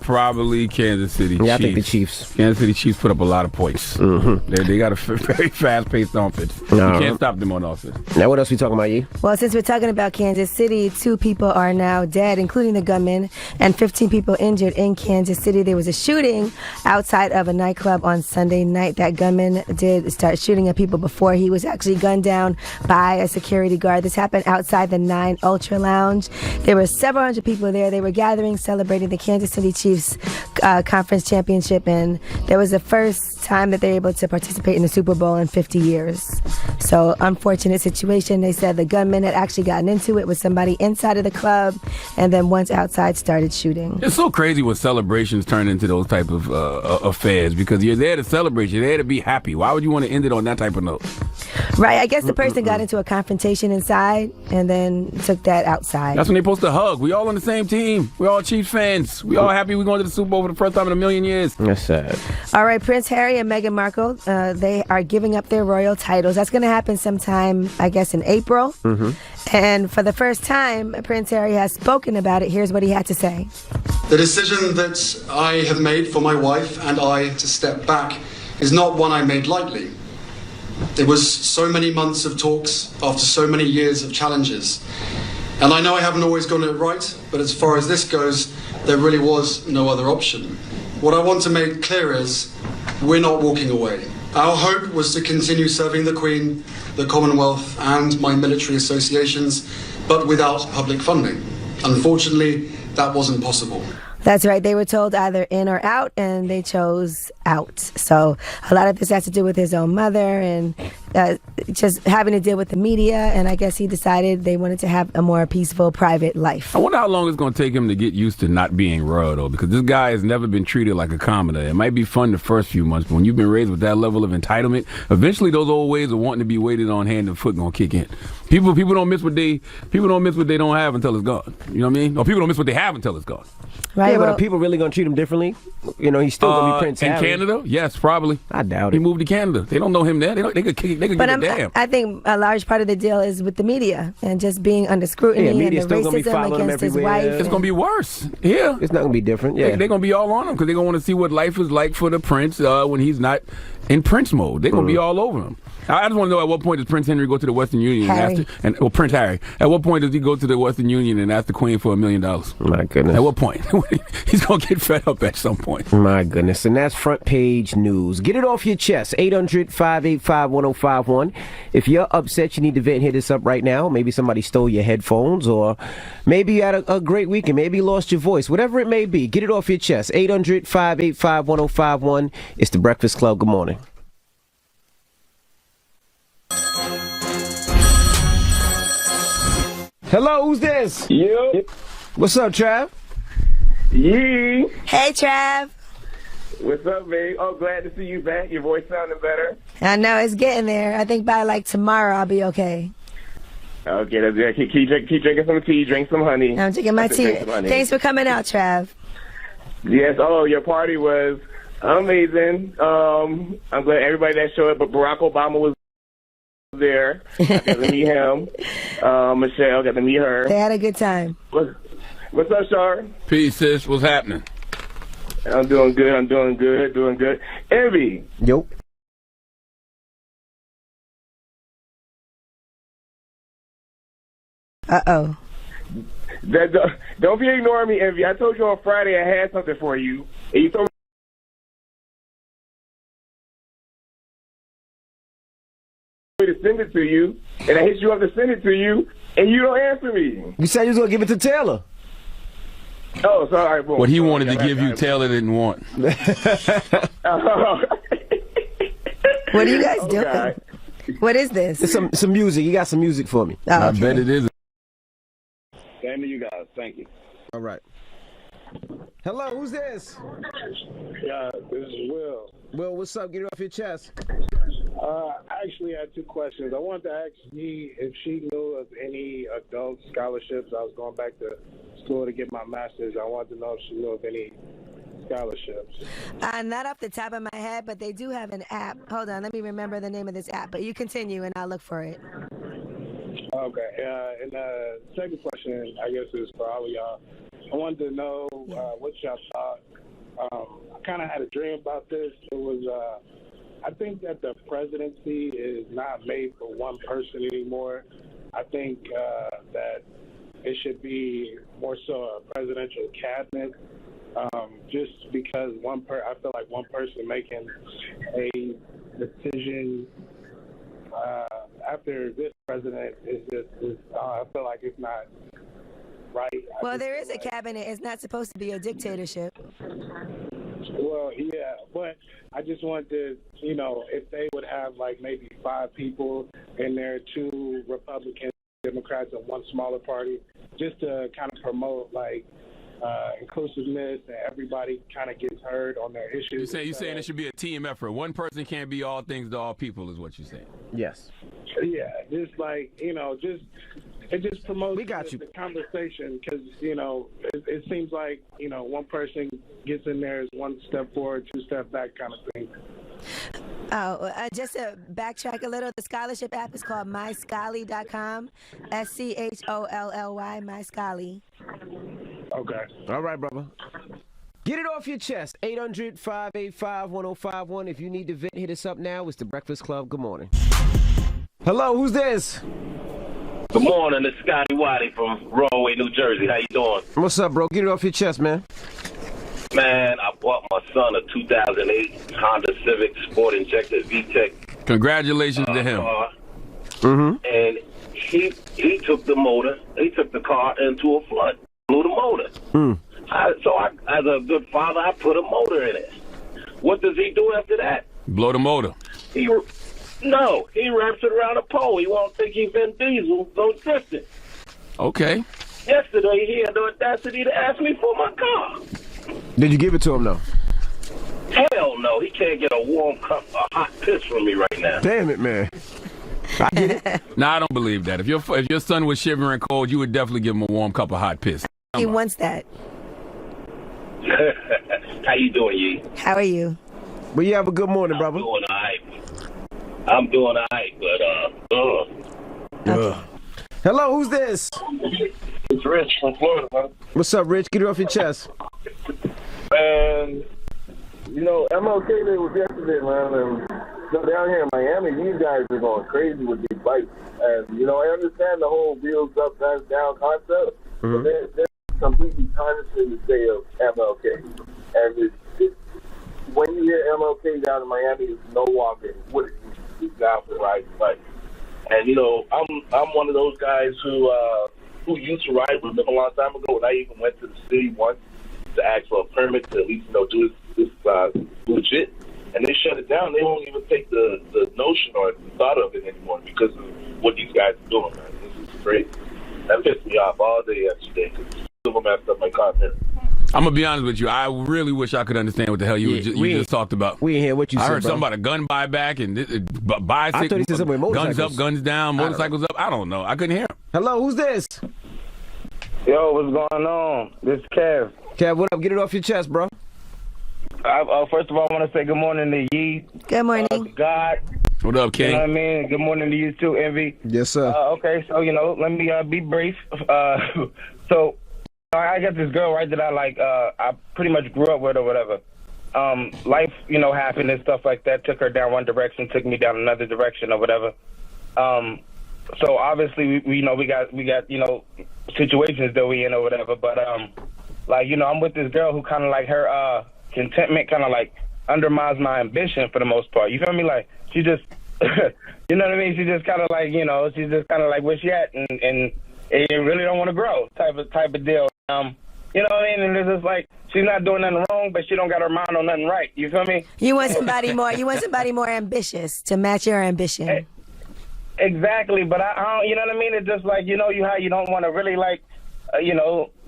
Probably Kansas City Chiefs. Yeah, I think the Chiefs. Kansas City Chiefs put up a lot of points. Mm-hmm. They got a very fast-paced offense. You can't stop them on offense. Now, what else we talking about, Yee? Well, since we're talking about Kansas City, 2 people are now dead, including the gunman, and 15 people injured in Kansas City. There was a shooting outside of a nightclub on Sunday night. That gunman did start shooting at people before he was actually gunned down by a security guard. This happened outside the 9 Ultra Lounge. There were several hundred people there. They were gathering, celebrating the Kansas City Chiefs conference championship, and there was the first time that they're able to participate in the Super Bowl in 50 years. So, unfortunate situation. They said the gunman had actually gotten into it with somebody inside of the club, and then once outside started shooting. It's so crazy when celebrations turn into those type of affairs, because you're there to celebrate, you're there to be happy. Why would you want to end it on that type of note? Right, I guess the person got into a confrontation inside and then took that outside. That's when they're supposed to hug. We all on the same team. We all Chiefs fans. We all happy we're going to the Super Bowl for the first time in a million years. That's sad. All right, Prince Harry and Meghan Markle, they are giving up their royal titles. That's going to happen sometime, I guess, in April. Mm-hmm. And for the first time, Prince Harry has spoken about it. Here's what he had to say. The decision that I have made for my wife and I to step back is not one I made lightly. There was so many months of talks after so many years of challenges. And I know I haven't always gotten it right, but as far as this goes, there really was no other option. What I want to make clear is we're not walking away. Our hope was to continue serving the Queen, the Commonwealth, and my military associations, but without public funding. Unfortunately, that wasn't possible. That's right. They were told either in or out, and they chose out. So a lot of this has to do with his own mother and just having to deal with the media. And I guess he decided they wanted to have a more peaceful, private life. I wonder how long it's going to take him to get used to not being royal, though, because this guy has never been treated like a commoner. It might be fun the first few months, but when you've been raised with that level of entitlement, eventually those old ways of wanting to be waited on hand and foot going to kick in. People don't miss what they don't have until it's gone. You know what I mean? Or people don't miss what they have until it's gone. Right. Yeah, but are people really going to treat him differently? You know, he's still going to be Prince Harry. In Canada? Yes, probably. I doubt He it. moved to Canada. They don't know him there. They could give a damn. I think a large part of the deal is with the media and just being under scrutiny and the media's still gonna be racism following him against his everywhere. wife. It's going to be worse. Yeah. It's not going to be different. Yeah. They're going to be all on him because they're going to want to see what life is like for the prince when he's not in prince mode. They're going to be all over him. I just want to know, at what point does Prince Henry go to the Western Union Prince Harry? At what point does he go to the Western Union and ask the Queen for $1 million? My goodness. At what point? He's going to get fed up at some point. My goodness. And that's front page news. Get it off your chest. 800-585-1051. If you're upset, you need to vent. Hit us up right now. Maybe somebody stole your headphones, or maybe you had a great weekend. Maybe you lost your voice. Whatever it may be, get it off your chest. 800-585-1051. It's The Breakfast Club. Good morning. Hello, who's this? Yo. What's up, Trav? Yee. Hey, Trav. What's up, babe? Oh, glad to see you back. Your voice sounding better. I know, it's getting there. I think by like tomorrow I'll be okay. Okay, that's good. Keep drinking some tea, drink some honey. I'm drinking my tea. Drink some honey. Thanks for coming out, Trav. Yes, your party was amazing. I'm glad everybody that showed up, but Barack Obama was there. I got to meet him. Michelle, got to meet her. They had a good time. What's up, Shar? Peace, sis. What's happening? I'm doing good. Envy. Yo. Uh-oh. Don't be ignoring me, Envy. I told you on Friday I had something for you, and you told me to send it to you, and I hit you up to send it to you, and you don't answer me. You said you was going to give it to Taylor. Oh, sorry. Boom. What he wanted to give you, Taylor didn't want. What are you guys doing? God. What is this? It's some music. You got some music for me. Oh, I okay. bet it is. Same to you guys. Thank you. All right. Hello, who's this? Yeah, this is Will. Will, what's up? Get it off your chest. Actually, I had 2 questions. I wanted to ask Yee if she knew of any adult scholarships. I was going back to school to get my master's. I wanted to know if she knew of any scholarships. Not off the top of my head, but they do have an app. Hold on, let me remember the name of this app. But you continue, and I'll look for it. Okay. And the second question, I guess, is for all of y'all. I wanted to know what y'all thought. I kind of had a dream about this. It was, I think that the presidency is not made for one person anymore. I think that it should be more so a presidential cabinet. Just because I feel like one person making a decision after this president I feel like it's not right. Well, there is a cabinet. It's not supposed to be a dictatorship. Well, yeah, but I just wanted to, if they would have like maybe 5 people and there are 2 Republicans, Democrats, and 1 smaller party, just to kind of promote like inclusiveness and everybody kind of gets heard on their issues. You're saying it should be a team effort. One person can't be all things to all people, is what you're saying. Yes. Yeah, just like it just promotes the conversation because it seems like one person gets in there is 1 step forward, 2 step back kind of thing. Oh, just to backtrack a little, the scholarship app is called MyScholly.com, SCHOLLY, MyScholly. Okay. All right, brother. Get it off your chest. 800-585-1051. If you need to vent, hit us up now. It's The Breakfast Club. Good morning. Hello, who's this? Good morning, it's Scotty Waddy from Rahway, New Jersey. How you doing? What's up, bro? Get it off your chest, man. Man, I bought my son a 2008 Honda Civic Sport Injector VTEC. Congratulations to him. And he took the car into a flood, blew the motor. So as a good father, I put a motor in it. What does he do after that? Blow the motor. He wraps it around a pole. He won't think he's Vin Diesel, go drifting. Okay. Yesterday, he had the audacity to ask me for my car. Did you give it to him, though? Hell no. He can't get a warm cup of hot piss from me right now. Damn it, man. I get it. No, I don't believe that. If your son was shivering cold, you would definitely give him a warm cup of hot piss. He wants that. How you doing, Yee? How are you? Well, you have a good morning, brother. I'm doing all right, but Hello, who's this? It's Rich from Florida, man. What's up, Rich? Get it off your chest. And MLK Day was yesterday, man. And down here in Miami, these guys are going crazy with these bikes. And I understand the whole wheels up, guys down concept, but they're completely tarnishing the day of MLK. And when you hear MLK down in Miami, it's no longer what it used to be down for riding bikes. And I'm one of those guys who used to ride with them a long time ago, and I even went to the city once to ask for a permit to at least do this legit. And they shut it down. They won't even take the notion or the thought of it anymore because of what these guys are doing, man. This is crazy. That pissed me off all day yesterday because someone messed up my car mirror. I'm going to be honest with you. I really wish I could understand what the hell you just talked about. We didn't hear what you said, I heard bro. something about a gun buyback and bicycles. I thought he said something with motorcycles. Guns up, guns down, motorcycles up. I don't know. I couldn't hear him. Hello, who's this? Yo, what's going on? This is Kev. Kev, what up? Get it off your chest, bro. First of all, I want to say good morning to Yee. Good morning. God. What up, King? You know what I mean? Good morning to you too, Envy. Yes, sir. Okay, so, let me be brief. So, I got this girl, right, that I like. I pretty much grew up with or whatever. Life, happened and stuff like that. Took her down one direction, took me down another direction or whatever. So obviously, we got situations that we in or whatever. But I'm with this girl who kind of like her contentment kind of like undermines my ambition for the most part. You feel me? Like she just, you know what I mean? She just kind of like she's just kind of like where she at and really don't want to grow type of deal. You know what I mean? And it's just like she's not doing nothing wrong, but she don't got her mind on nothing right. You feel me? You want somebody more ambitious to match your ambition. Exactly, but I don't, you know what I mean? It's just like, how you don't want to really like,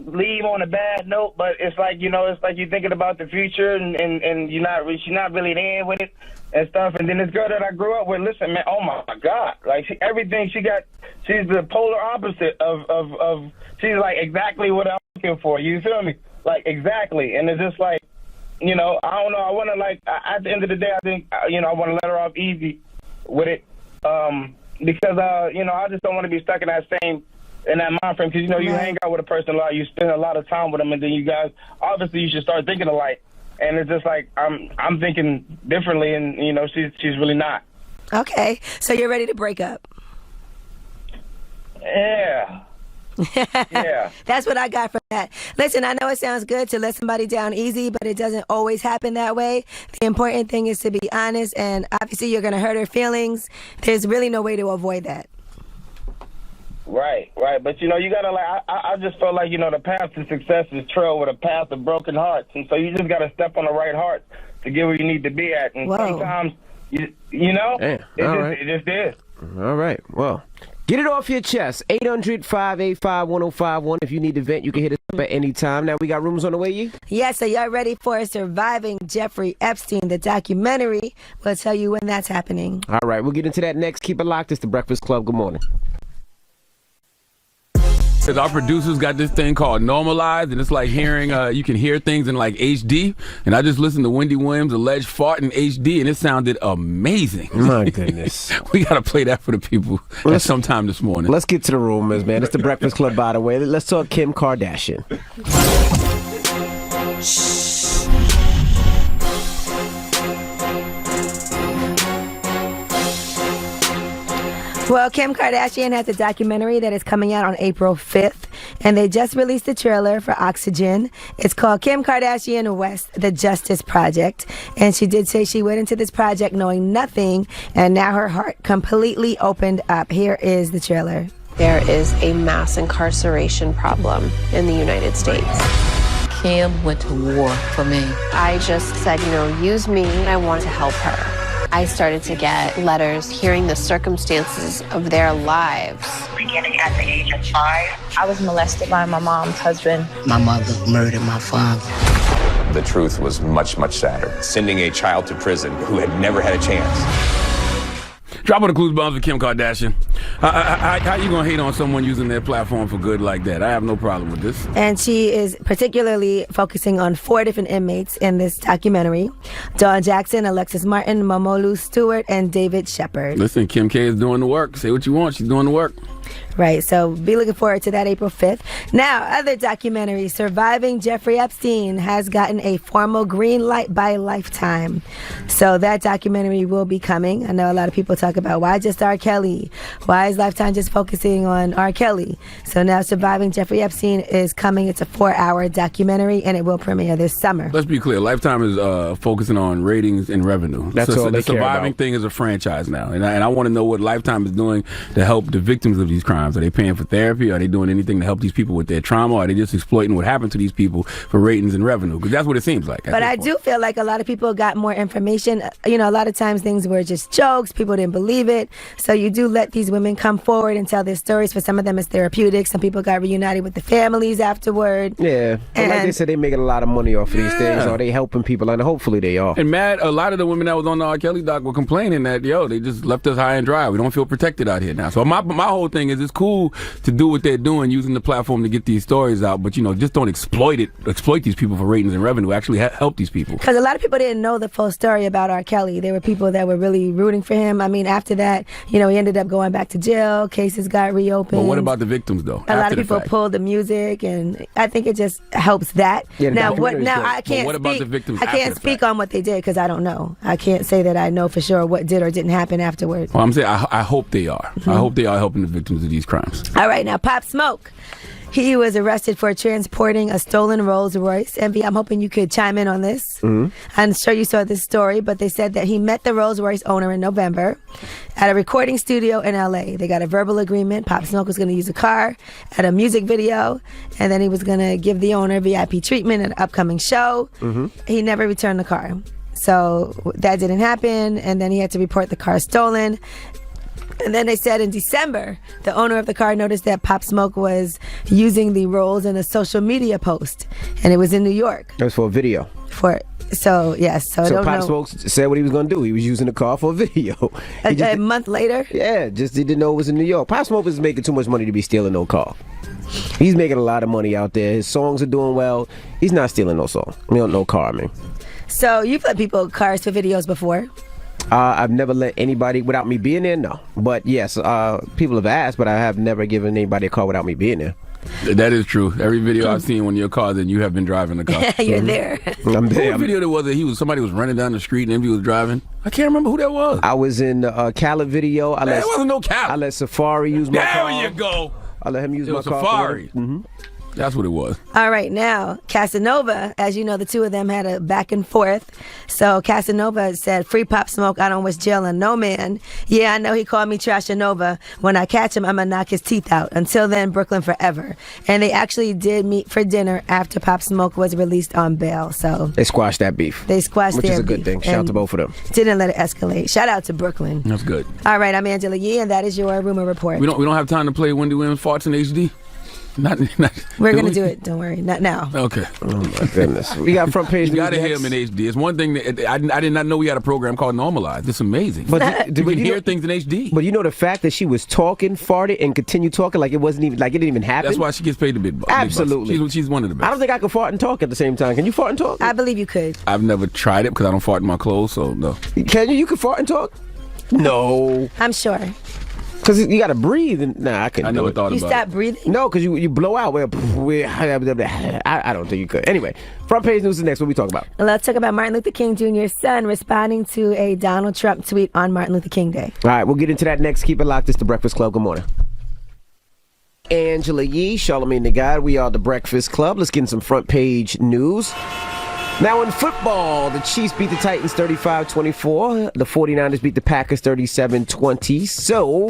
leave on a bad note, but it's like, it's like you're thinking about the future and she's not really there with it and stuff. And then this girl that I grew up with, listen, man, oh my God, like everything she got, she's the polar opposite of she's like exactly what I'm looking for. You feel me? Like exactly. And it's just like, I don't know. I want to like, at the end of the day, I think, I want to let her off easy with it. Because, I just don't want to be stuck in that same in that mind frame, because you know you hang out with a person a lot, you spend a lot of time with them, and then you guys obviously you should start thinking alike. And it's just like I'm thinking differently, and you know she's really not. Okay, so you're ready to break up? Yeah. Yeah. That's what I got from that. Listen, I know it sounds good to let somebody down easy, but it doesn't always happen that way. The important thing is to be honest, and obviously you're going to hurt her feelings. There's really no way to avoid that. Right. But, you know, you got to, like, I just felt like, you know, the path to success is trailed with a path of broken hearts. And so you just got to step on the right heart to get where you need to be at. And sometimes, you know, it just is. All right. Well, get it off your chest. 800-585-1051. If you need to vent, you can hit us up at any time. Now we got rumors on the way, Yee? Yes, so y'all ready for Surviving Jeffrey Epstein, the documentary? We'll tell you when that's happening. All right, we'll get into that next. Keep it locked. It's The Breakfast Club. Good morning. Our producers got this thing called Normalized, and it's like hearing, you can hear things in like HD. And I just listened to Wendy Williams' alleged fart in HD, and it sounded amazing. My goodness. We got to play that for the people at sometime this morning. Let's get to the rumors, man. It's The Breakfast Club, by the way. Let's talk Kim Kardashian. Well, Kim Kardashian has a documentary that is coming out on April 5th, and they just released the trailer for Oxygen. It's called Kim Kardashian West, The Justice Project, and she did say she went into this project knowing nothing, and now her heart completely opened up. Here is the trailer. There is a mass incarceration problem in the United States. Kim went to war for me. I just said, use me. I want to help her. I started to get letters hearing the circumstances of their lives. Beginning at the age of 5, I was molested by my mom's husband. My mother murdered my father. The truth was much, much sadder. Sending a child to prison who had never had a chance. Drop on the clues bombs with Kim Kardashian. How you gonna hate on someone using their platform for good like that? I have no problem with this. And she is particularly focusing on 4 different inmates in this documentary: Dawn Jackson, Alexis Martin, Momolu Stewart, and David Shepard. Listen, Kim K is doing the work. Say what you want. She's doing the work. Right, so be looking forward to that April 5th. Now, other documentary, Surviving Jeffrey Epstein, has gotten a formal green light by Lifetime. So that documentary will be coming. I know a lot of people talk about, why just R. Kelly? Why is Lifetime just focusing on R. Kelly? So now Surviving Jeffrey Epstein is coming. It's a 4-hour documentary, and it will premiere this summer. Let's be clear. Lifetime is focusing on ratings and revenue. That's all they the care Surviving about. thing is a franchise now. And I want to know what Lifetime is doing to help the victims of these crimes. Are they paying for therapy? Are they doing anything to help these people with their trauma? Are they just exploiting what happened to these people for ratings and revenue? Because that's what it seems like. But I do feel like a lot of people got more information. A lot of times things were just jokes. People didn't believe it. So you do let these women come forward and tell their stories. For some of them, it's therapeutic. Some people got reunited with the families afterward. Yeah. And like they said, they're making a lot of money off of these things. Are they helping people? And hopefully they are. And a lot of the women that was on the R. Kelly doc were complaining that, they just left us high and dry. We don't feel protected out here now. So my whole thing is, it's cool to do what they're doing, using the platform to get these stories out, but just don't exploit these people for ratings and revenue. Actually help these people. Because a lot of people didn't know the full story about R. Kelly. There were people that were really rooting for him. I mean, after that, he ended up going back to jail. Cases got reopened. But what about the victims, though? A lot of people pulled the music, and I think it just helps that. Yeah, now I can't what about the victims? I can't speak on what they did because I don't know. I can't say that I know for sure what did or didn't happen afterwards. Well, I'm saying I hope they are. I hope they are helping the victims of these crimes. All right, now Pop Smoke. He was arrested for transporting a stolen Rolls Royce. Envy, I'm hoping you could chime in on this. Mm-hmm. I'm sure you saw this story, but they said that he met the Rolls Royce owner in November at a recording studio in LA. They got a verbal agreement. Pop Smoke was going to use a car at a music video, and then he was going to give the owner VIP treatment at an upcoming show. Mm-hmm. He never returned the car. So that didn't happen, and then he had to report the car stolen. And then they said in December, the owner of the car noticed that Pop Smoke was using the Rolls in a social media post, and it was in New York. That was for a video. So Pop Smoke said what he was going to do. He was using the car for a video. A month later? Yeah, just he didn't know it was in New York. Pop Smoke is making too much money to be stealing no car. He's making a lot of money out there. His songs are doing well. He's not stealing no song. No car, man. So you've let people cars for videos before? I've never let anybody, without me being there, no. But yes, people have asked, but I have never given anybody a car without me being there. That is true. Every video I've seen when your car, then you have been driving the car. You're there. I'm there. What video there was that somebody was running down the street and MV was driving? I can't remember who that was. I was in the Khaled video. There wasn't no Khaled. I let Safari use my car. There you go. I let him use my car. Safari. That's what it was. All right, now, Casanova, as you know, the two of them had a back and forth. So Casanova said, free Pop Smoke, I don't wish jail on no man. Yeah, I know he called me Trashanova. When I catch him, I'm going to knock his teeth out. Until then, Brooklyn forever. And they actually did meet for dinner after Pop Smoke was released on bail. So they squashed that beef. They squashed which their is a good beef thing. Shout out to both of them. Didn't let it escalate. Shout out to Brooklyn. That's good. All right, I'm Angela Yee, and that is your rumor report. We don't have time to play Wendy Williams farts in HD. We're going to do it. Don't worry. Not now. Okay. Oh, my goodness. We got front page. You got to hear him in HD. It's one thing that I did not know we had a program called Normalized. It's amazing. But you can hear things in HD. But you know the fact that she was talking, farted, and continued talking like it wasn't even, like it didn't even happen? That's why she gets paid the big bucks. Absolutely. She's one of the best. I don't think I can fart and talk at the same time. Can you fart and talk? I believe you could. I've never tried it because I don't fart in my clothes, so no. Can you? You can fart and talk? No. I'm sure. Because you got to breathe. Nah, I couldn't. I never thought You about stop it. breathing? No, because you blow out. I don't think you could. Anyway, front page news is next. What we talk about? Let's talk about Martin Luther King Jr.'s son responding to a Donald Trump tweet on Martin Luther King Day. All right, we'll get into that next. Keep it locked. It's The Breakfast Club. Good morning. Angela Yee, Charlamagne the God. We are The Breakfast Club. Let's get in some front page news. Now in football, the Chiefs beat the Titans 35-24. The 49ers beat the Packers 37-20. So,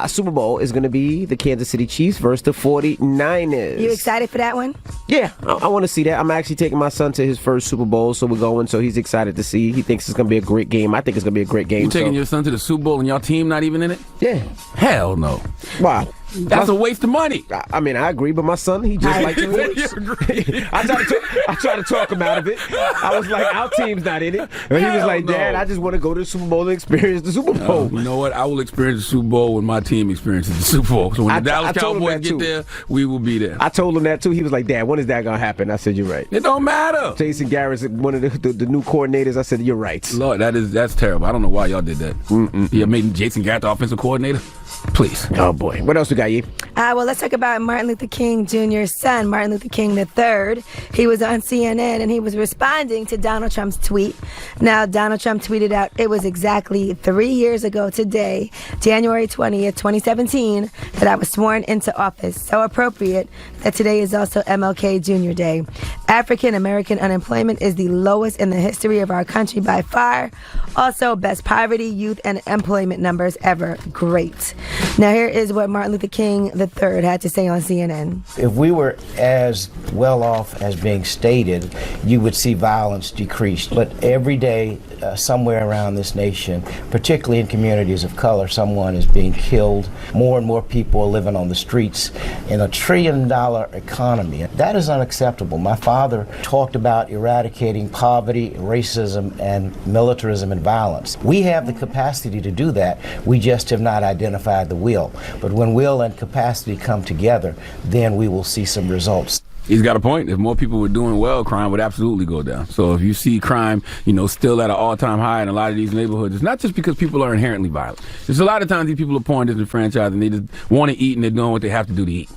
Super Bowl is going to be the Kansas City Chiefs versus the 49ers. You excited for that one? Yeah, I want to see that. I'm actually taking my son to his first Super Bowl, so we're going. So he's excited to see. He thinks it's going to be a great game. I think it's going to be a great game. You taking your son to the Super Bowl and your team not even in it? Yeah. Hell no. Wow. That's a waste of money. I mean, I agree, but my son, he just likes it. I tried to talk him out of it. I was like, our team's not in it. And he was like, Dad, I just want to go to the Super Bowl and experience the Super Bowl. You know what? I will experience the Super Bowl when my team experiences the Super Bowl. So when the Dallas Cowboys get there, we will be there. I told him that too. He was like, Dad, when is that going to happen? I said, you're right. It don't matter. Jason Garrett's one of the new coordinators. I said, you're right. Lord, that's terrible. I don't know why y'all did that. You made Jason Garrett the offensive coordinator? Please. Oh, boy. What else we got, you? Well, let's talk about Martin Luther King Jr.'s son, Martin Luther King III. He was on CNN and he was responding to Donald Trump's tweet. Now, Donald Trump tweeted out, it was exactly 3 years ago today, January 20th, 2017, that I was sworn into office. So appropriate that today is also MLK Jr. Day. African American unemployment is the lowest in the history of our country by far. Also, best poverty, youth, and employment numbers ever. Great. Now, here is what Martin Luther King III had to say on CNN. If we were as well off as being stated, you would see violence decrease. But every day, somewhere around this nation, particularly in communities of color, someone is being killed. More and more people are living on the streets in a $1 trillion economy. That is unacceptable. My father talked about eradicating poverty, racism, and militarism and violence. We have the capacity to do that. We just have not identified the will. But when will and capacity come together, then we will see some results. He's got a point. If more people were doing well, crime would absolutely go down. So if you see crime, still at an all-time high in a lot of these neighborhoods, it's not just because people are inherently violent. There's a lot of times these people are pouring disenfranchised and they just want to eat and they're doing what they have to do to eat.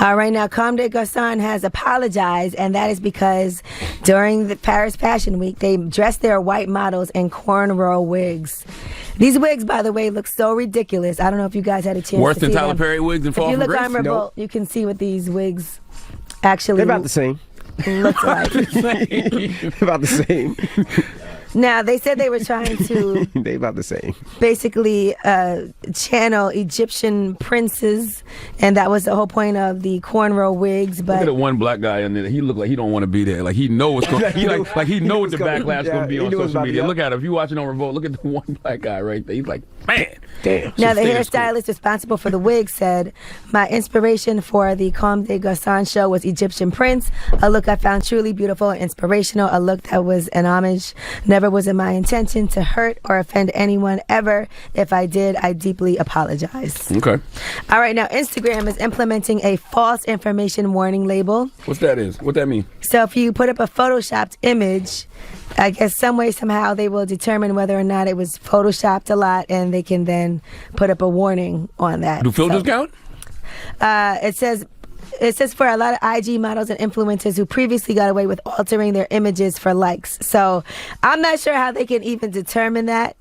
All right, now Comme des Garçons has apologized, and that is because during the Paris Fashion Week, they dressed their white models in cornrow wigs. These wigs, by the way, look so ridiculous. I don't know if you guys had a chance Worse to than see Tyler them. Perry wigs and Fall If you from look Grace? on Revolt, you can see what these wigs actually They're about the same. looks like. About the same. Now, they said they were trying to They about the same. basically channel Egyptian princes, and that was the whole point of the cornrow wigs. Look at But the one black guy in there. He looked like he don't want to be there. Like he knows what's going. he knows what the backlash is going to be on social media. Look at him. If you watching on Revolt, look at the one black guy right there. He's like, man, damn. now, the hairstylist responsible for the wig said, my inspiration for the Comme des Garçons show was Egyptian prince, a look I found truly beautiful and inspirational, a look that was an homage. Never was it my intention to hurt or offend anyone ever. If I did, I deeply apologize. Okay. All right, now Instagram is implementing a false information warning label. What that mean? So if you put up a photoshopped image I guess some way, somehow, they will determine whether or not it was photoshopped a lot, and they can then put up a warning on that. Do filters count? It says for a lot of IG models and influencers who previously got away with altering their images for likes. So I'm not sure how they can even determine that,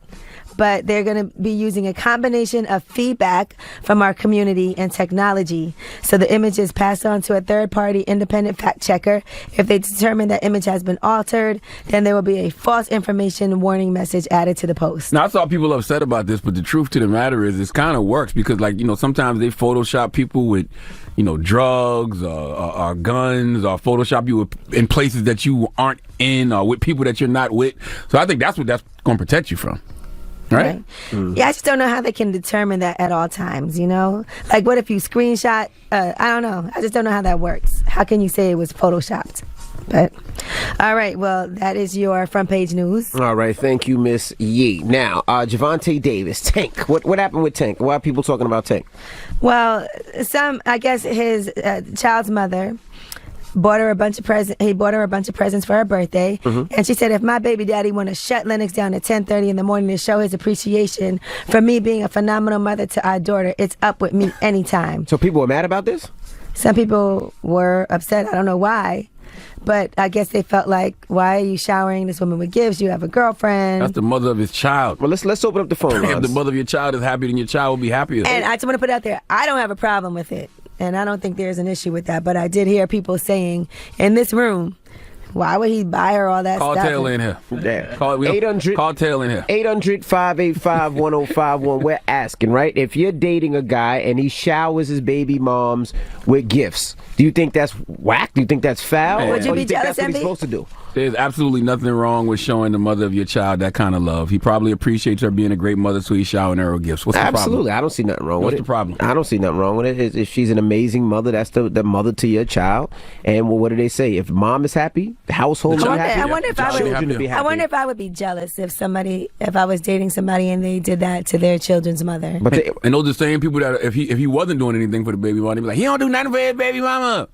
but they're going to be using a combination of feedback from our community and technology. So the image is passed on to a third-party independent fact checker. If they determine that image has been altered, then there will be a false information warning message added to the post. Now, I saw people upset about this, but the truth to the matter is, it kind of works because, like, sometimes they Photoshop people with, drugs or guns, or Photoshop you in places that you aren't in, or with people that you're not with. So I think that's what that's going to protect you from. Right? Yeah, I just don't know how they can determine that at all times, Like, what if you screenshot? I don't know. I just don't know how that works. How can you say it was photoshopped? But, all right, well, that is your front page news. All right, thank you, Miss Yee. Now, Javante Davis, Tank. What happened with Tank? Why are people talking about Tank? Well, I guess his child's mother bought her a bunch of presents. He bought her a bunch of presents for her birthday, and she said, "If my baby daddy want to shut Lennox down at 10:30 in the morning to show his appreciation for me being a phenomenal mother to our daughter, it's up with me anytime." So people were mad about this? Some people were upset. I don't know why, but I guess they felt like, "Why are you showering this woman with gifts? You have a girlfriend." That's the mother of his child. Well, let's open up the phone lines. If the mother of your child is happy, then your child will be happier. And I just want to put it out there, I don't have a problem with it. And I don't think there's an issue with that. But I did hear people saying in this room, why would he buy her all that Call stuff? Taylor in here. Yeah. Call Taylor in here. 800-585-1051. We're asking, right? If you're dating a guy and he showers his baby moms with gifts, do you think that's whack? Do you think that's foul? Would you or be do you think jealous, that's what he's MB? supposed to do? There's absolutely nothing wrong with showing the mother of your child that kind of love. He probably appreciates her being a great mother, so he's showering her with gifts. What's the problem? Absolutely. I don't see nothing wrong with it. What's the problem? I don't see nothing wrong with it. If she's an amazing mother, that's the mother to your child. And what do they say? If mom is happy, the household is happy. I wonder if I children will be would. happy. I wonder if I would be jealous if I was dating somebody and they did that to their children's mother. But and those are the same people that if he wasn't doing anything for the baby mama, they'd be like, he don't do nothing for his baby mama.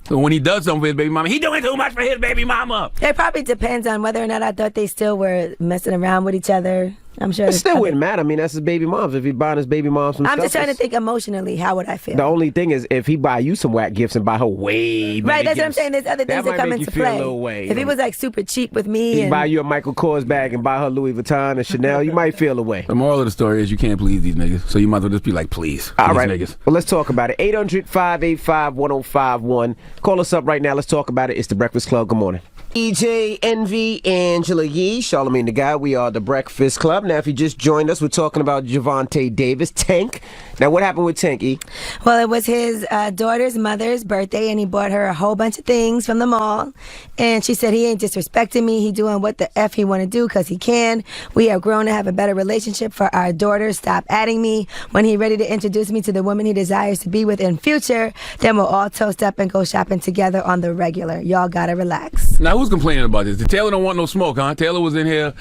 So when he does something for his baby mama, he doing too much for his baby mama. It probably depends on whether or not I thought they still were messing around with each other. I'm sure it still wouldn't matter. I mean, that's his baby mom's. If he buying his baby mom some I'm stuff, just trying to think emotionally, how would I feel? the only thing is if he buy you some whack gifts and buy her way better Right, that's what I'm gifts, saying. There's other things that might come make into you feel play. a little way, If he was like super cheap with me he and buy you a Michael Kors bag and buy her Louis Vuitton and Chanel, you might feel away. The moral of the story is you can't please these niggas, so you might as well just be like, please. All these right. niggas. Well, let's talk about it. 800-585-1051. Call us up right now. Let's talk about it. It's The Breakfast Club. Good morning. EJ, Envy, Angela Yee, Charlamagne the Guy. We are The Breakfast Club. Now, if you just joined us, we're talking about Javante Davis, Tank. Now, what happened with Tank, E? Well, it was his daughter's mother's birthday, and he bought her a whole bunch of things from the mall. And she said he ain't disrespecting me. He doing what the F he want to do because he can. We have grown to have a better relationship for our daughter. Stop adding me. When he ready to introduce me to the woman he desires to be with in future, then we'll all toast up and go shopping together on the regular. Y'all gotta relax. Now, who's complaining about this? Taylor don't want no smoke, huh? Taylor was in here,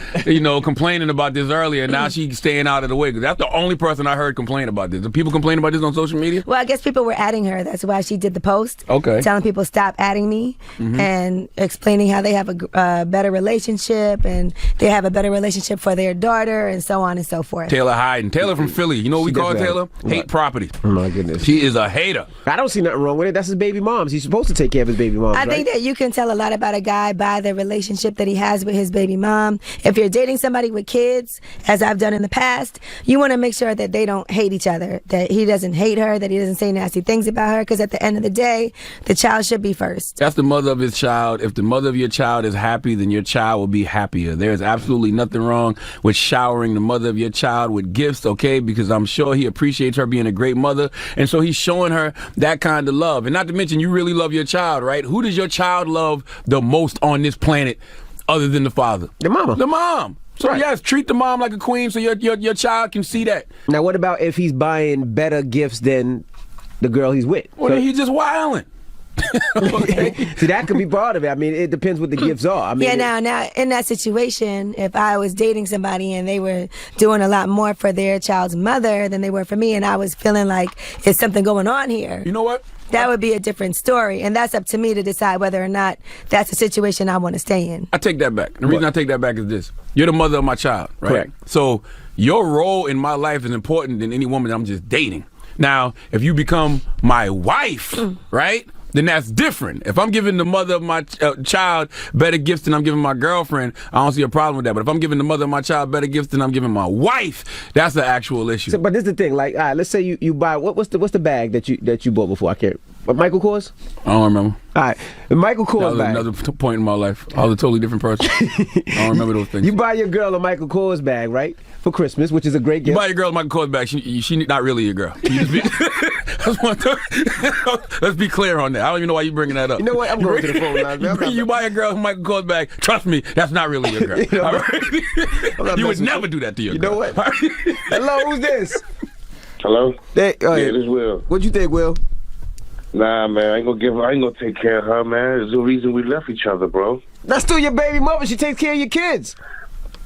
complaining about this earlier, and now she's staying out of the way. That's the only person I heard complain about this. Do people complain about this on social media? Well, I guess people were adding her. That's why she did the post. Okay. Telling people stop adding me and explaining how they have a better relationship and they have a better relationship for their daughter and so on and so forth. Taylor hiding. Taylor from Philly. You know what we call Taylor? Hate property. Oh, my goodness. She is a hater. I don't see nothing wrong with it. That's his baby mom's. He's supposed to take care of his baby mom's, I think that you can tell a lot about a guy by the relationship that he has with his baby mom. If you're dating somebody with kids, as I've done in the past, you want to make sure that they don't hate each other, that he doesn't hate her, that he doesn't say nasty things about her, because at the end of the day, the child should be first. That's the mother of his child. If the mother of your child is happy, then your child will be happier. There's absolutely nothing wrong with showering the mother of your child with gifts, okay? Because I'm sure he appreciates her being a great mother, and so he's showing her that kind of love. And not to mention, you really love your child, right? Who does your child love the most on this planet other than the father? The mama. The mom. So Right. yes, treat the mom like a queen so your child can see that. Now, what about if he's buying better gifts than the girl he's with? Well, then he's just wilding. Okay. See, that could be part of it. I mean, it depends what the gifts are. I mean, Now, in that situation, if I was dating somebody and they were doing a lot more for their child's mother than they were for me, and I was feeling like it's something going on here. You know what? that would be a different story. And that's up to me to decide whether or not that's a situation I want to stay in. I take that back. The reason I take that back is this. You're the mother of my child, right? Correct. So your role in my life is important than any woman that I'm just dating. Now, if you become my wife, right, then that's different. If I'm giving the mother of my child better gifts than I'm giving my girlfriend, I don't see a problem with that. But if I'm giving the mother of my child better gifts than I'm giving my wife, that's the actual issue. So, but this is the thing. Like, all right, let's say you buy what's the bag that you bought before? I can't. But Michael Kors? I don't remember. All right, the Michael Kors that was bag. another point in my life. I was a totally different person. I don't remember those things. You buy your girl a Michael Kors bag, right, for Christmas, which is a great gift. You buy your girl a Michael Kors bag. She not really your girl. You just be, let's be clear on that. I don't even know why you bringing that up. You know what? I'm going to the phone now. You buy a girl a Michael Kors bag. Trust me, that's not really your girl. All right? You would never do that to your girl. You know what? Hello, who's this? Hello? Hey, yeah, this is Will. What'd you think, Will? Nah, man, I ain't gonna take care of her, man. There's no reason we left each other, bro. That's still your baby mother. She takes care of your kids.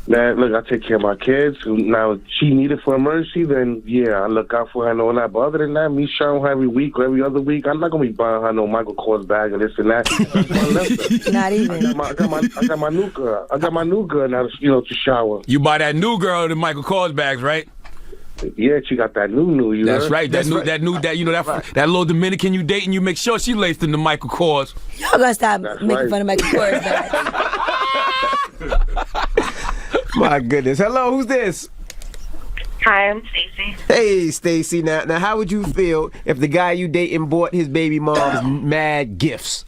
Man, look, I take care of my kids. Now, if she needed for emergency, then yeah, I look out for her and all that. But other than that, me showering her every week or every other week, I'm not gonna be buying her no Michael Kors bag and this and that. Not even. I got my new girl. I got my new girl now, to shower. You buy that new girl the Michael Kors bags, right? Yeah, she got that new. You That's heard? right. That little Dominican you dating, you make sure she laced in the Michael Kors. Y'all gonna stop making fun of Michael Kors bag. My goodness. Hello, who's this? Hi, I'm Stacy. Hey, Stacy. Now, how would you feel if the guy you dating bought his baby mom's mad gifts?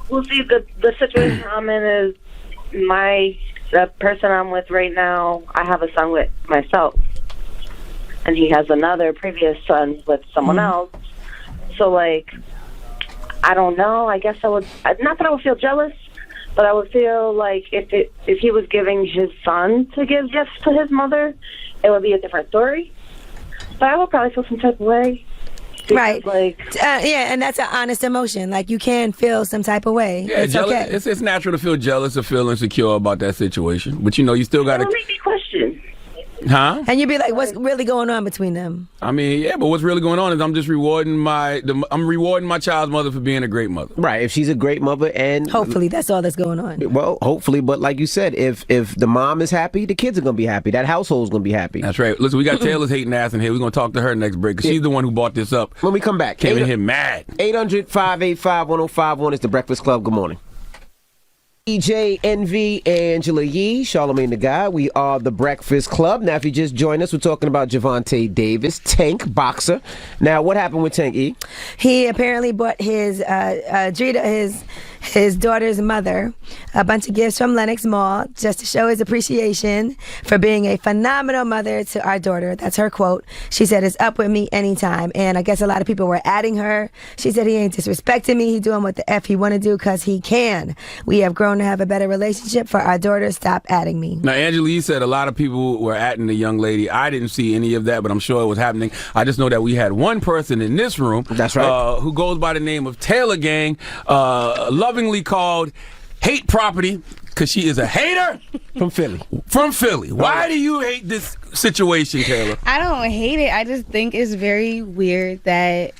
Well, see, the situation I'm in is the person I'm with right now, I have a son with myself. And he has another previous son with someone else. So, like, I don't know. I guess I would, not that I would feel jealous, but I would feel like if he was giving his son to give gifts to his mother, it would be a different story. But I would probably feel some type of way. Right. Yeah, and that's an honest emotion. Like, you can feel some type of way. Yeah, it's okay. It's natural to feel jealous or feel insecure about that situation. But, you still got to... It make me question. Huh? And you'd be like, what's really going on between them? I mean, yeah, but what's really going on is I'm just rewarding my child's mother for being a great mother. Right. If she's a great mother and... Hopefully, that's all that's going on. Well, hopefully, but like you said, if the mom is happy, the kids are going to be happy. That household's going to be happy. That's right. Listen, we got Taylor's hating ass in here. We're going to talk to her next break because she's the one who brought this up. When we come back. Came in here mad. 800-585-1051. It's The Breakfast Club. Good morning. EJ, Envy, Angela Yee, Charlamagne the God. We are The Breakfast Club. Now, if you just joined us, we're talking about Gervonta Davis, Tank, boxer. Now, what happened with Tank, E? He apparently bought his his daughter's mother a bunch of gifts from Lenox Mall just to show his appreciation for being a phenomenal mother to our daughter. That's her quote. She said, "It's up with me anytime." And I guess a lot of people were adding her. She said, "He ain't disrespecting me. He doing what the F he want to do because he can. We have grown to have a better relationship for our daughter. Stop adding me." Now, Angela Yee said a lot of people were adding the young lady. I didn't see any of that, but I'm sure it was happening. I just know that we had one person in this room. That's right. Who goes by the name of Taylor Gang, lovingly called Hate Property, because she is a hater. From Philly. From Philly. Why do you hate this situation, Taylor? I don't hate it. I just think it's very weird that,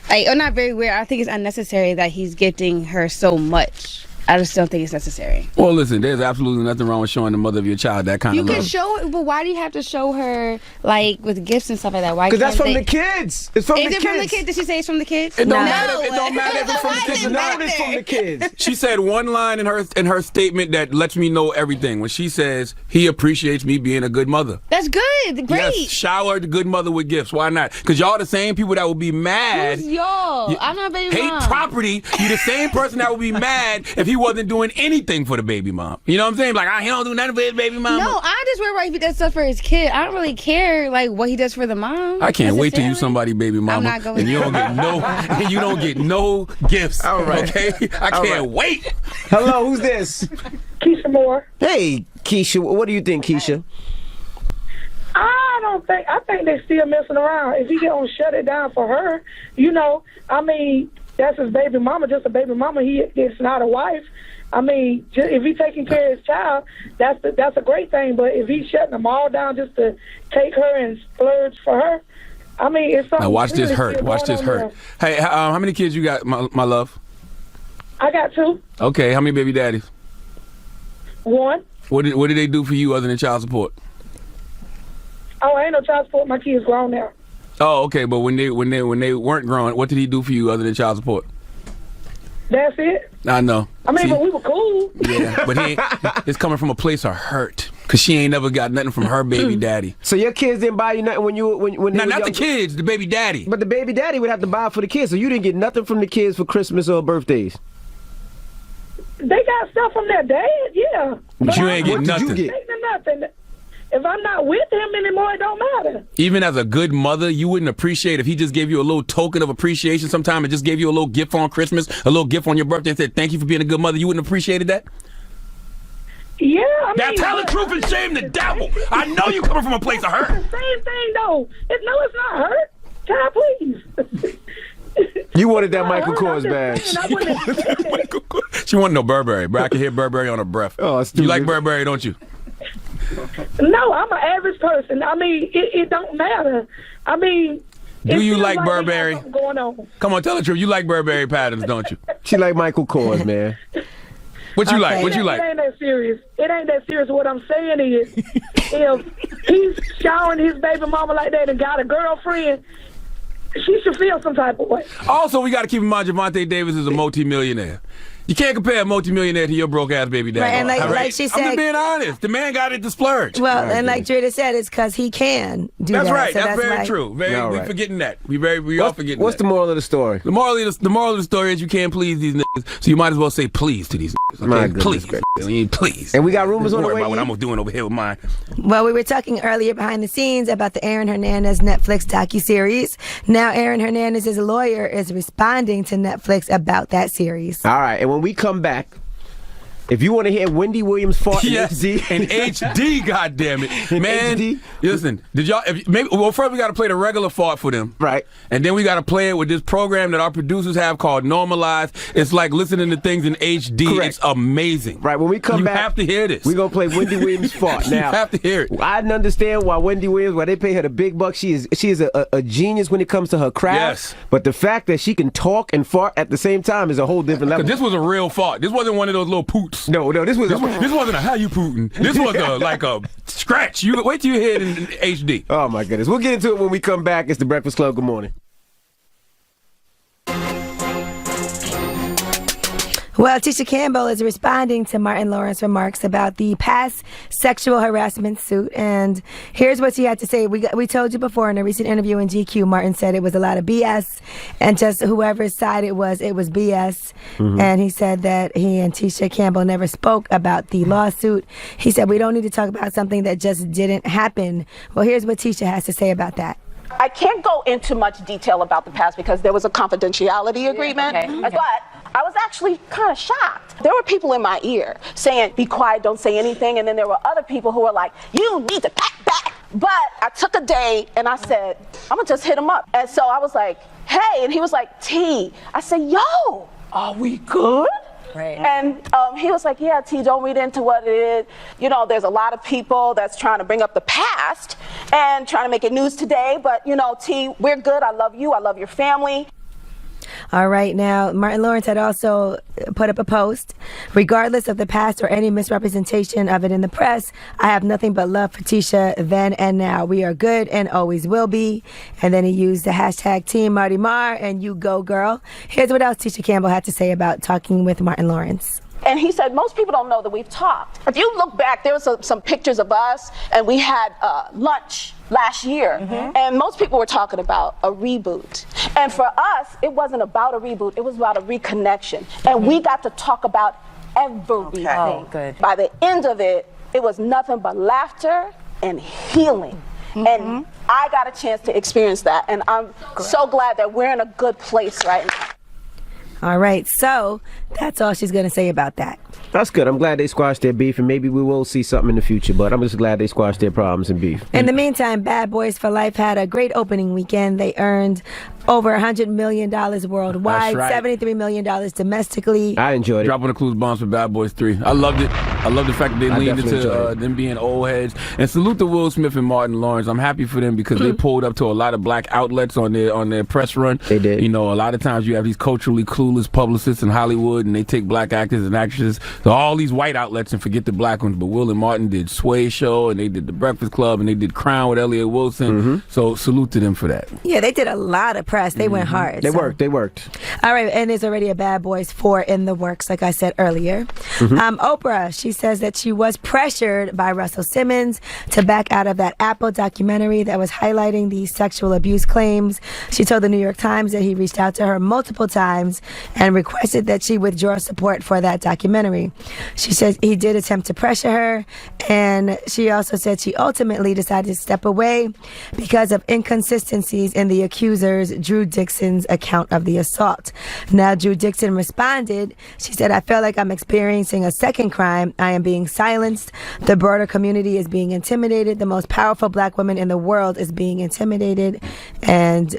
not very weird. I think it's unnecessary that he's gifting her so much. I just don't think it's necessary. Well, listen, there's absolutely nothing wrong with showing the mother of your child that kind You of can love. show it, but why do you have to show her with gifts and stuff like that? Why? Because that's from the kids. It's from the Is kids. it from the kids? Did she say it's from the kids? It don't matter. It don't matter if it's from the kids. No, it's from the kids. She said one line in her statement that lets me know everything. When she says he appreciates me being a good mother. That's good. Great. Yes, shower the good mother with gifts. Why not? Because y'all the same people that will be mad. Who's y'all? I'm not baby Hate mom. Property. You the same person that would be mad if he wasn't doing anything for the baby mom. You know what I'm saying? Like, he don't do nothing for his baby mom. No, I just worry about if he does stuff for his kid. I don't really care what he does for the mom. I can't wait till you somebody baby mama. I'm not going and you don't get and you don't get no gifts. All right. Okay? I can't wait. Hello, who's this? Keisha Moore. Hey, Keisha. What do you think, Keisha? I think they're still messing around. If he don't shut it down for her, that's his baby mama, just a baby mama. It's not a wife. If he's taking care of his child, that's a great thing. But if he's shutting them all down just to take her and splurge for her, I mean, it's something. Now watch this really hurt. still Watch going this on hurt. Hey, how many kids you got, my love? there. I got 2. Okay, how many baby daddies? 1. What did they do for you other than child support? Oh, I ain't no child support. My kids grown now. Oh, okay, but when they weren't growing, what did he do for you other than child support? That's it. I know. I mean, See? but we were cool. Yeah, but it's coming from a place of hurt because she ain't never got nothing from her baby daddy. So your kids didn't buy you nothing when you when they No, were not the younger? kids, the baby daddy. But the baby daddy would have to buy for the kids, so you didn't get nothing from the kids for Christmas or birthdays. They got stuff from their dad, yeah. But you ain't What getting did you nothing. get? Ain't nothing. If I'm not with him anymore, it don't matter. Even as a good mother, you wouldn't appreciate if he just gave you a little token of appreciation sometime and just gave you a little gift on Christmas, a little gift on your birthday and said, thank you for being a good mother. You wouldn't have appreciated that? Yeah, I mean... Now tell the truth and shame the devil. I know you coming from a place of hurt. Same thing, though. It's not hurt. God, please. You wanted that Michael Kors bag. She wanted no Burberry, bro. I can hear Burberry on her breath. Oh, you like Burberry, don't you? No, I'm an average person. I mean, it don't matter. I mean... Do you feels like we got Burberry? something going on. Come on, tell the truth. You like Burberry patterns, don't you? She like Michael Kors, man. What you like? What you like? It ain't that serious. It ain't that serious. What I'm saying is, if he's showering his baby mama like that and got a girlfriend, she should feel some type of way. Also, we got to keep in mind Javante Davis is a multimillionaire. You can't compare a multimillionaire to your broke ass baby daddy. Right, and like she I'm said, just being honest. The man got it to splurge. Well, and like Drita said, it's because he can do That's that. right. So That's very why- true. We right. forgetting that. We all forgetting What's that. the moral of the story? The moral of the story is you can't please these niggas, so you might as well say please to these niggas. Okay? My goodness Please. gracious. I mean, please. And we got rumors on Don't the worry way about what in? I'm doing over here with mine. Well, we were talking earlier behind the scenes about the Aaron Hernandez Netflix docuseries. Now, Aaron Hernandez's lawyer is responding to Netflix about that series. All right, and when we come back, if you want to hear Wendy Williams fought in Yes, HD, in HD, goddammit. Man, HD? listen, did y'all, first we got to play the regular fart for them. Right. And then we got to play it with this program that our producers have called Normalize. It's like listening to things in HD. Correct. It's amazing. Right, when we come back, you have to hear this. we're going to play Wendy Williams fought. You Now, have to hear it. I didn't understand why Wendy Williams, why they pay her the big bucks. She is a genius when it comes to her craft. Yes. But the fact that she can talk and fart at the same time is a whole different level. This was a real fart. This wasn't one of those little poots. No, this was This wasn't a how you Putin. This was like a scratch. You wait till you hear it in HD. Oh my goodness. We'll get into it when we come back. It's the Breakfast Club. Good morning. Well, Tisha Campbell is responding to Martin Lawrence's remarks about the past sexual harassment suit. And here's what she had to say. We told you before in a recent interview in GQ, Martin said it was a lot of BS. And just whoever's side it was BS. Mm-hmm. And he said that he and Tisha Campbell never spoke about the lawsuit. He said, we don't need to talk about something that just didn't happen. Well, here's what Tisha has to say about that. I can't go into much detail about the past because there was a confidentiality agreement, but I was actually kind of shocked. There were people in my ear saying, be quiet, don't say anything, and then there were other people who were like, you need to back back. But I took a day and I said, I'm gonna just hit him up. And so I was like, hey, and he was like, T. I said, yo, are we good? Right. And he was like, yeah, T, don't read into what it is. You know, there's a lot of people that's trying to bring up the past and trying to make it news today. But, you know, T, we're good. I love you. I love your family. All right, now, Martin Lawrence had also put up a post. Regardless of the past or any misrepresentation of it in the press, I have nothing but love for Tisha then and now. We are good and always will be. And then he used the hashtag Team Marty Mar and you go, girl. Here's what else Tisha Campbell had to say about talking with Martin Lawrence. And he said, most people don't know that we've talked. If you look back, there was some pictures of us, and we had lunch last year, and most people were talking about a reboot. And for us, it wasn't about a reboot, it was about a reconnection. And we got to talk about everything. Okay. Oh, good. By the end of it, it was nothing but laughter and healing. And I got a chance to experience that, and I'm so glad that we're in a good place right now. All right, so that's all she's going to say about that. That's good. I'm glad they squashed their beef, and maybe we will see something in the future, but I'm just glad they squashed their problems and beef. In the meantime, Bad Boys for Life had a great opening weekend. They earned over $100 million worldwide, That's right. $73 million domestically. I enjoyed it. Dropping the clues bombs for Bad Boys 3. I loved it. I love the fact that they leaned definitely into enjoyed it. them being old heads. And salute to Will Smith and Martin Lawrence. I'm happy for them because they pulled up to a lot of black outlets on their press run. They did. You know, a lot of times you have these culturally clueless publicists in Hollywood, and they take black actors and actresses to all these white outlets and forget the black ones. But Will and Martin did Sway Show, and they did The Breakfast Club, and they did Crown with Elliott Wilson. So salute to them for that. Yeah, they did a lot of press. They went hard. They so. worked. They worked. All right, and there's already a Bad Boys 4 in the works, like I said earlier. Oprah, she says that she was pressured by Russell Simmons to back out of that Apple documentary that was highlighting these sexual abuse claims. She told the New York Times that he reached out to her multiple times and requested that she withdraw support for that documentary. She says he did attempt to pressure her, and she also said she ultimately decided to step away because of inconsistencies in the accuser's, Drew Dixon's, account of the assault. Now, Drew Dixon responded. She said, I feel like I'm experiencing a second crime. I am being silenced. The broader community is being intimidated. The most powerful black woman in the world is being intimidated. And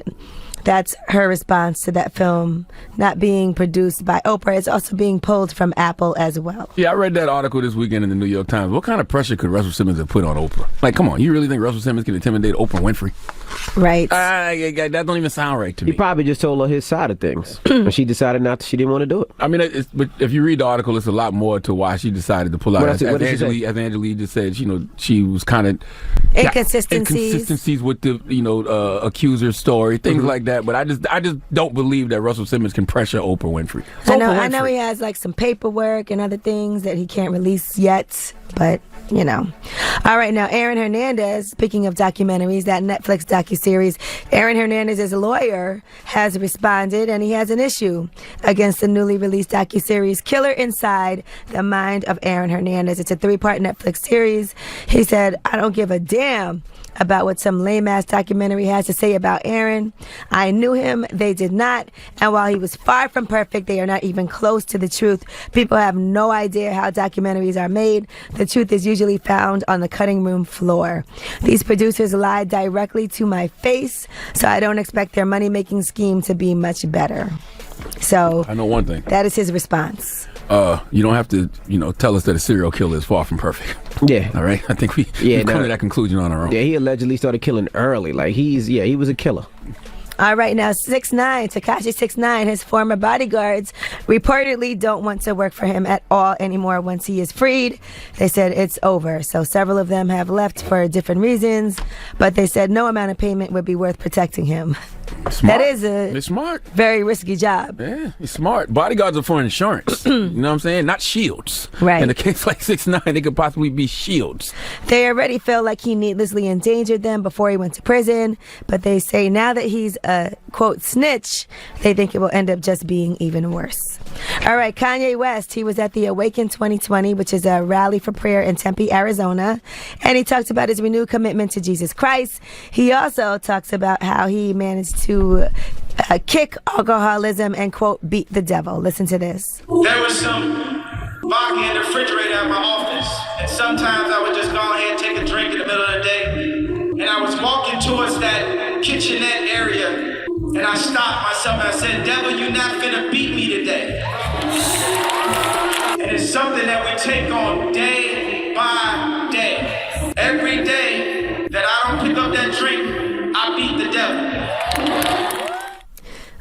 that's her response to that film not being produced by Oprah. It's also being pulled from Apple as well. Yeah, I read that article this weekend in the New York Times. What kind of pressure could Russell Simmons have put on Oprah? Like, come on, you really think Russell Simmons can intimidate Oprah Winfrey? Right. That don't even sound right to me. He probably just told her his side of things, and she decided not to. She didn't want to do it. I mean, but if you read the article, it's a lot more to why she decided to pull out. What did she say? As Angela just said, you know, she was kind of inconsistencies with the accuser's story, things like that. But I just don't believe that Russell Simmons can pressure Oprah Winfrey. I know he has like some paperwork and other things that he can't release yet, but you know. All right, now Aaron Hernandez, speaking of documentaries, that Netflix docuseries, Aaron Hernandez's lawyer has responded, and he has an issue against the newly released docuseries Killer Inside the Mind of Aaron Hernandez. It's a 3-part Netflix series. He said, I don't give a damn about what some lame-ass documentary has to say about Aaron. I knew him, they did not, and while he was far from perfect, they are not even close to the truth. People have no idea how documentaries are made. The truth is usually found on the cutting room floor. These producers lied directly to my face, so I don't expect their money-making scheme to be much better. So I know one thing. That is his response. You don't have to, tell us that a serial killer is far from perfect. Yeah. All right. I think we've come to that conclusion on our own. Yeah, he allegedly started killing early. Like he was a killer. All right, now 6ix9ine, Tekashi 6ix9ine, his former bodyguards reportedly don't want to work for him at all anymore once he is freed. They said it's over. So several of them have left for different reasons, but they said no amount of payment would be worth protecting him. Smart. That is a smart. very risky job. Yeah, he's smart. Bodyguards are for insurance. You know what I'm saying? Not shields. Right. In a case like 6ix9ine, they could possibly be shields. They already felt like he needlessly endangered them before he went to prison, but they say now that he's a, quote, snitch, they think it will end up just being even worse. All right, Kanye West, he was at the Awaken 2020, which is a rally for prayer in Tempe, Arizona, and he talked about his renewed commitment to Jesus Christ. He also talks about how he managed to kick alcoholism and, quote, beat the devil. Listen to this. There was some vodka in the refrigerator at my office, and sometimes I would just go ahead and take a drink in the middle of the day, and I was walking towards that kitchenette area, and I stopped myself and I said, devil, you're not finna beat me today. And it's something that we take on day by day. Every day that I don't pick up that drink, I beat the devil.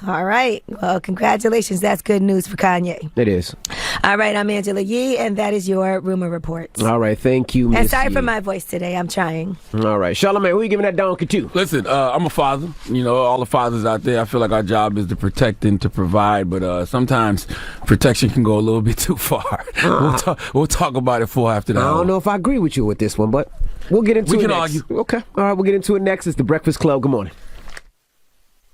All right. Well, congratulations. That's good news for Kanye. It is. All right. I'm Angela Yee, and that is your Rumor Report. All right. Thank you, Miss And sorry Yee. for my voice today. I'm trying. All right. Charlamagne, who you giving that donkey to? Listen, I'm a father. All the fathers out there, I feel like our job is to protect and to provide, but sometimes protection can go a little bit too far. We'll talk about it for after that. I don't know if I agree with you with this one, but we'll get into it next. We can argue. Okay. All right. We'll get into it next. It's The Breakfast Club. Good morning.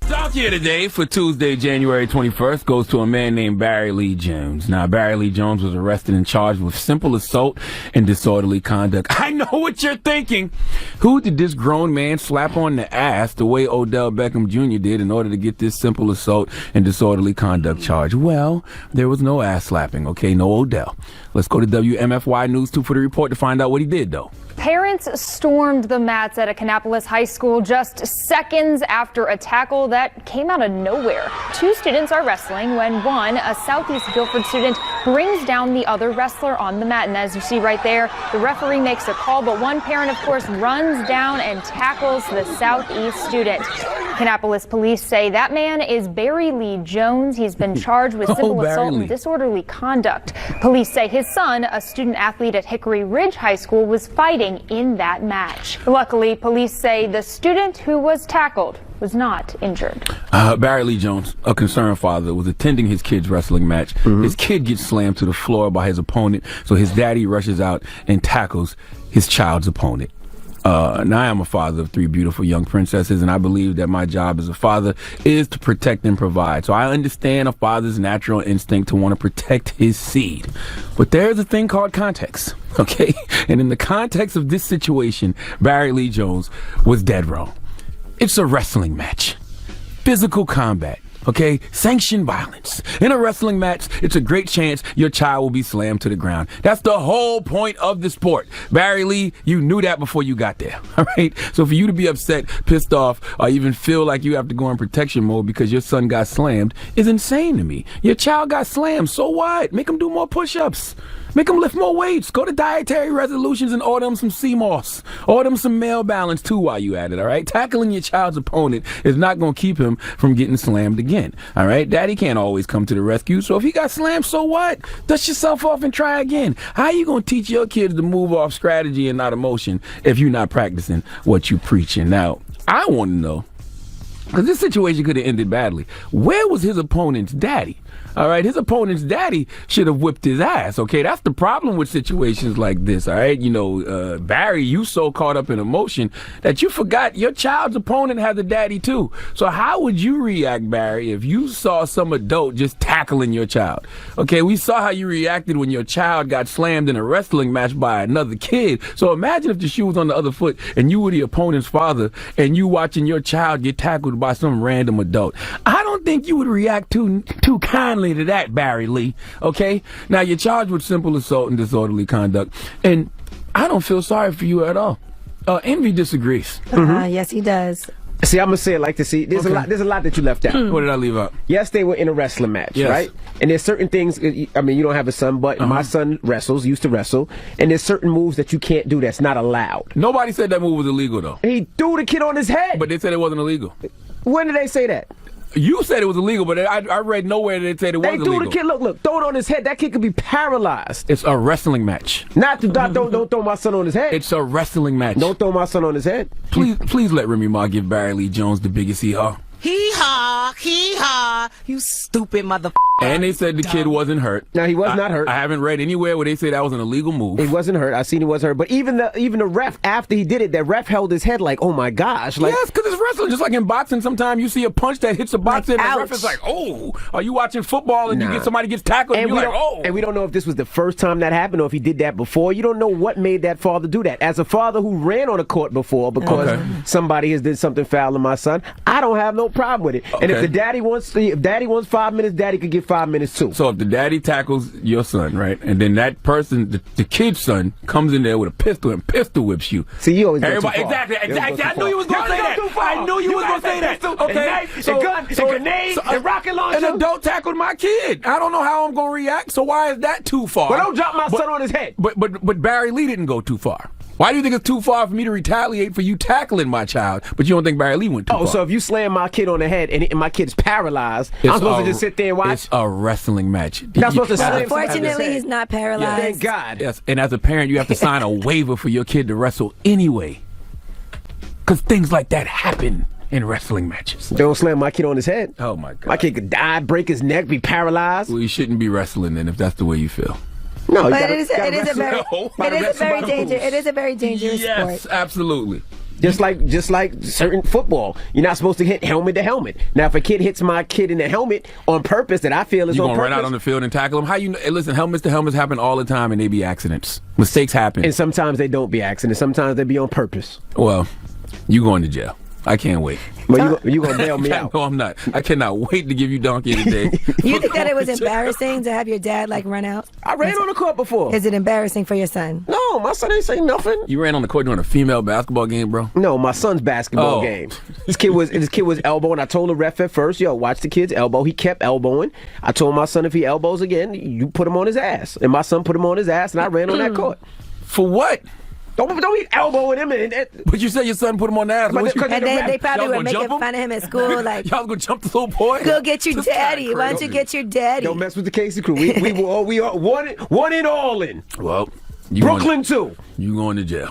Talk here today for Tuesday, January 21st, goes to a man named Barry Lee Jones. Now, Barry Lee Jones was arrested and charged with simple assault and disorderly conduct. I know what you're thinking. Who did this grown man slap on the ass the way Odell Beckham Jr. did in order to get this simple assault and disorderly conduct charge? Well, there was no ass slapping, okay? No Odell. Let's go to WMFY News 2 for the report to find out what he did, though. Parents stormed the mats at a Kannapolis high school just seconds after a tackle that came out of nowhere. Two students are wrestling when one, a Southeast Guilford student, brings down the other wrestler on the mat. And as you see right there, the referee makes a call, but one parent, of course, runs down and tackles the Southeast student. Kannapolis police say that man is Barry Lee Jones. He's been charged with civil assault and disorderly conduct. Police say his son, a student athlete at Hickory Ridge High School, was fighting in that match. Luckily, police say the student who was tackled was not injured. Barry Lee Jones, a concerned father, was attending his kid's wrestling match. His kid gets slammed to the floor by his opponent, so his daddy rushes out and tackles his child's opponent. Now I am a father of 3 beautiful young princesses, and I believe that my job as a father is to protect and provide. So I understand a father's natural instinct to want to protect his seed. But there's a thing called context, okay? And in the context of this situation, Barry Lee Jones was dead wrong. It's a wrestling match. Physical combat. Okay, sanctioned violence. In a wrestling match, it's a great chance your child will be slammed to the ground. That's the whole point of the sport. Barry Lee, you knew that before you got there, all right? So for you to be upset, pissed off, or even feel like you have to go in protection mode because your son got slammed is insane to me. Your child got slammed, so what? Make him do more push-ups. Make them lift more weights. Go to Dietary Resolutions and order them some CMOS. Order them some Male Balance, too, while you at it, all right? Tackling your child's opponent is not going to keep him from getting slammed again, all right? Daddy can't always come to the rescue, so if he got slammed, so what? Dust yourself off and try again. How are you going to teach your kids to move off strategy and not emotion if you're not practicing what you preaching? Now, I want to know, because this situation could have ended badly, where was his opponent's daddy? All right, his opponent's daddy should have whipped his ass, okay? That's the problem with situations like this, all right? You know, Barry, you so caught up in emotion that you forgot your child's opponent has a daddy too. So how would you react, Barry, if you saw some adult just tackling your child? Okay, we saw how you reacted when your child got slammed in a wrestling match by another kid. So imagine if the shoe was on the other foot and you were the opponent's father and you watching your child get tackled by some random adult. I don't think you would react too kindly to that, Barry Lee. Okay? Now, you're charged with simple assault and disorderly conduct, and I don't feel sorry for you at all. Envy disagrees. Yes, he does. See, I'm gonna say it like this. See, there's a lot that you left out. What did I leave out? Yes, they were in a wrestling match, Yes. right? And there's certain things. I mean, you don't have a son, but my son used to wrestle, and there's certain moves that you can't do that's not allowed. Nobody said that move was illegal, though. He threw the kid on his head. But they said it wasn't illegal. When did they say that? You said it was illegal, but I read nowhere that they said it was illegal. They threw the kid. Look, throw it on his head. That kid could be paralyzed. It's a wrestling match. Don't throw my son on his head. It's a wrestling match. Don't throw my son on his head. Please let Remy Ma give Barry Lee Jones the biggest hee-haw. Hee-haw, you stupid motherfucker. And they said the kid wasn't hurt. No, he was not hurt. I haven't read anywhere where they say that was an illegal move. He wasn't hurt. I seen he wasn't hurt. But even the ref, after he did it, that ref held his head like, oh my gosh. Like, yes, because it's wrestling. Just like in boxing, sometimes you see a punch that hits a boxer and the ouch. ref is like, oh. Are you watching football and you get somebody gets tackled and you're like, oh. And we don't know if this was the first time that happened or if he did that before. You don't know what made that father do that. As a father who ran on a court before because somebody has did something foul to my son, I don't have no problem with it. And if daddy wants 5 minutes, daddy could get 5 minutes too. So if the daddy tackles your son, right, and then that person, the kid's son, comes in there with a pistol and pistol whips you. See, you always go too far. Exactly. I knew you was going to say that. I knew you was going to say that. Okay. So grenade, and rocket launcher. An adult tackled my kid. I don't know how I'm going to react. So why is that too far? Well, don't drop my son on his head. But Barry Lee didn't go too far. Why do you think it's too far for me to retaliate for you tackling my child, but you don't think Barry Lee went too far? Oh, so if you slam my kid on the head and my kid's paralyzed, I'm supposed to just sit there and watch? It's a wrestling match. Not supposed to slam. Unfortunately, he's not paralyzed. Thank God. Yes, and as a parent, you have to sign a waiver for your kid to wrestle anyway. Because things like that happen in wrestling matches. Don't slam my kid on his head. Oh, my God. My kid could die, break his neck, be paralyzed. Well, you shouldn't be wrestling then if that's the way you feel. No, but it is a very dangerous sport. Yes, absolutely. Just like certain football, you're not supposed to hit helmet to helmet. Now, if a kid hits my kid in the helmet on purpose, that I feel is on purpose, you gonna run out on the field and tackle him? How you know? Listen, helmets to helmets happen all the time, and they be accidents. Mistakes happen, and sometimes they don't be accidents. Sometimes they be on purpose. Well, you going to jail? I can't wait. Well, you gonna bail me out? No, I'm not. I cannot wait to give you donkey today. You think that it was embarrassing to have your dad run out? I ran on the court before. Is it embarrassing for your son? No, No, my son ain't say nothing. You ran on the court during a female basketball game, bro? No, my son's basketball game. This kid was elbowing. I told the ref at first, yo, watch the kid's elbow. He kept elbowing. I told my son if he elbows again, you put him on his ass. And my son put him on his ass, and I ran on that court. For what? Don't be elbowing him. But you said your son put him on the ass. And they probably were making fun of him at school. Like, y'all gonna jump the little boy? Go get your daddy. Why don't you get your daddy? Don't mess with the Casey crew. We are one in all in. Well, Brooklyn too. You going to jail.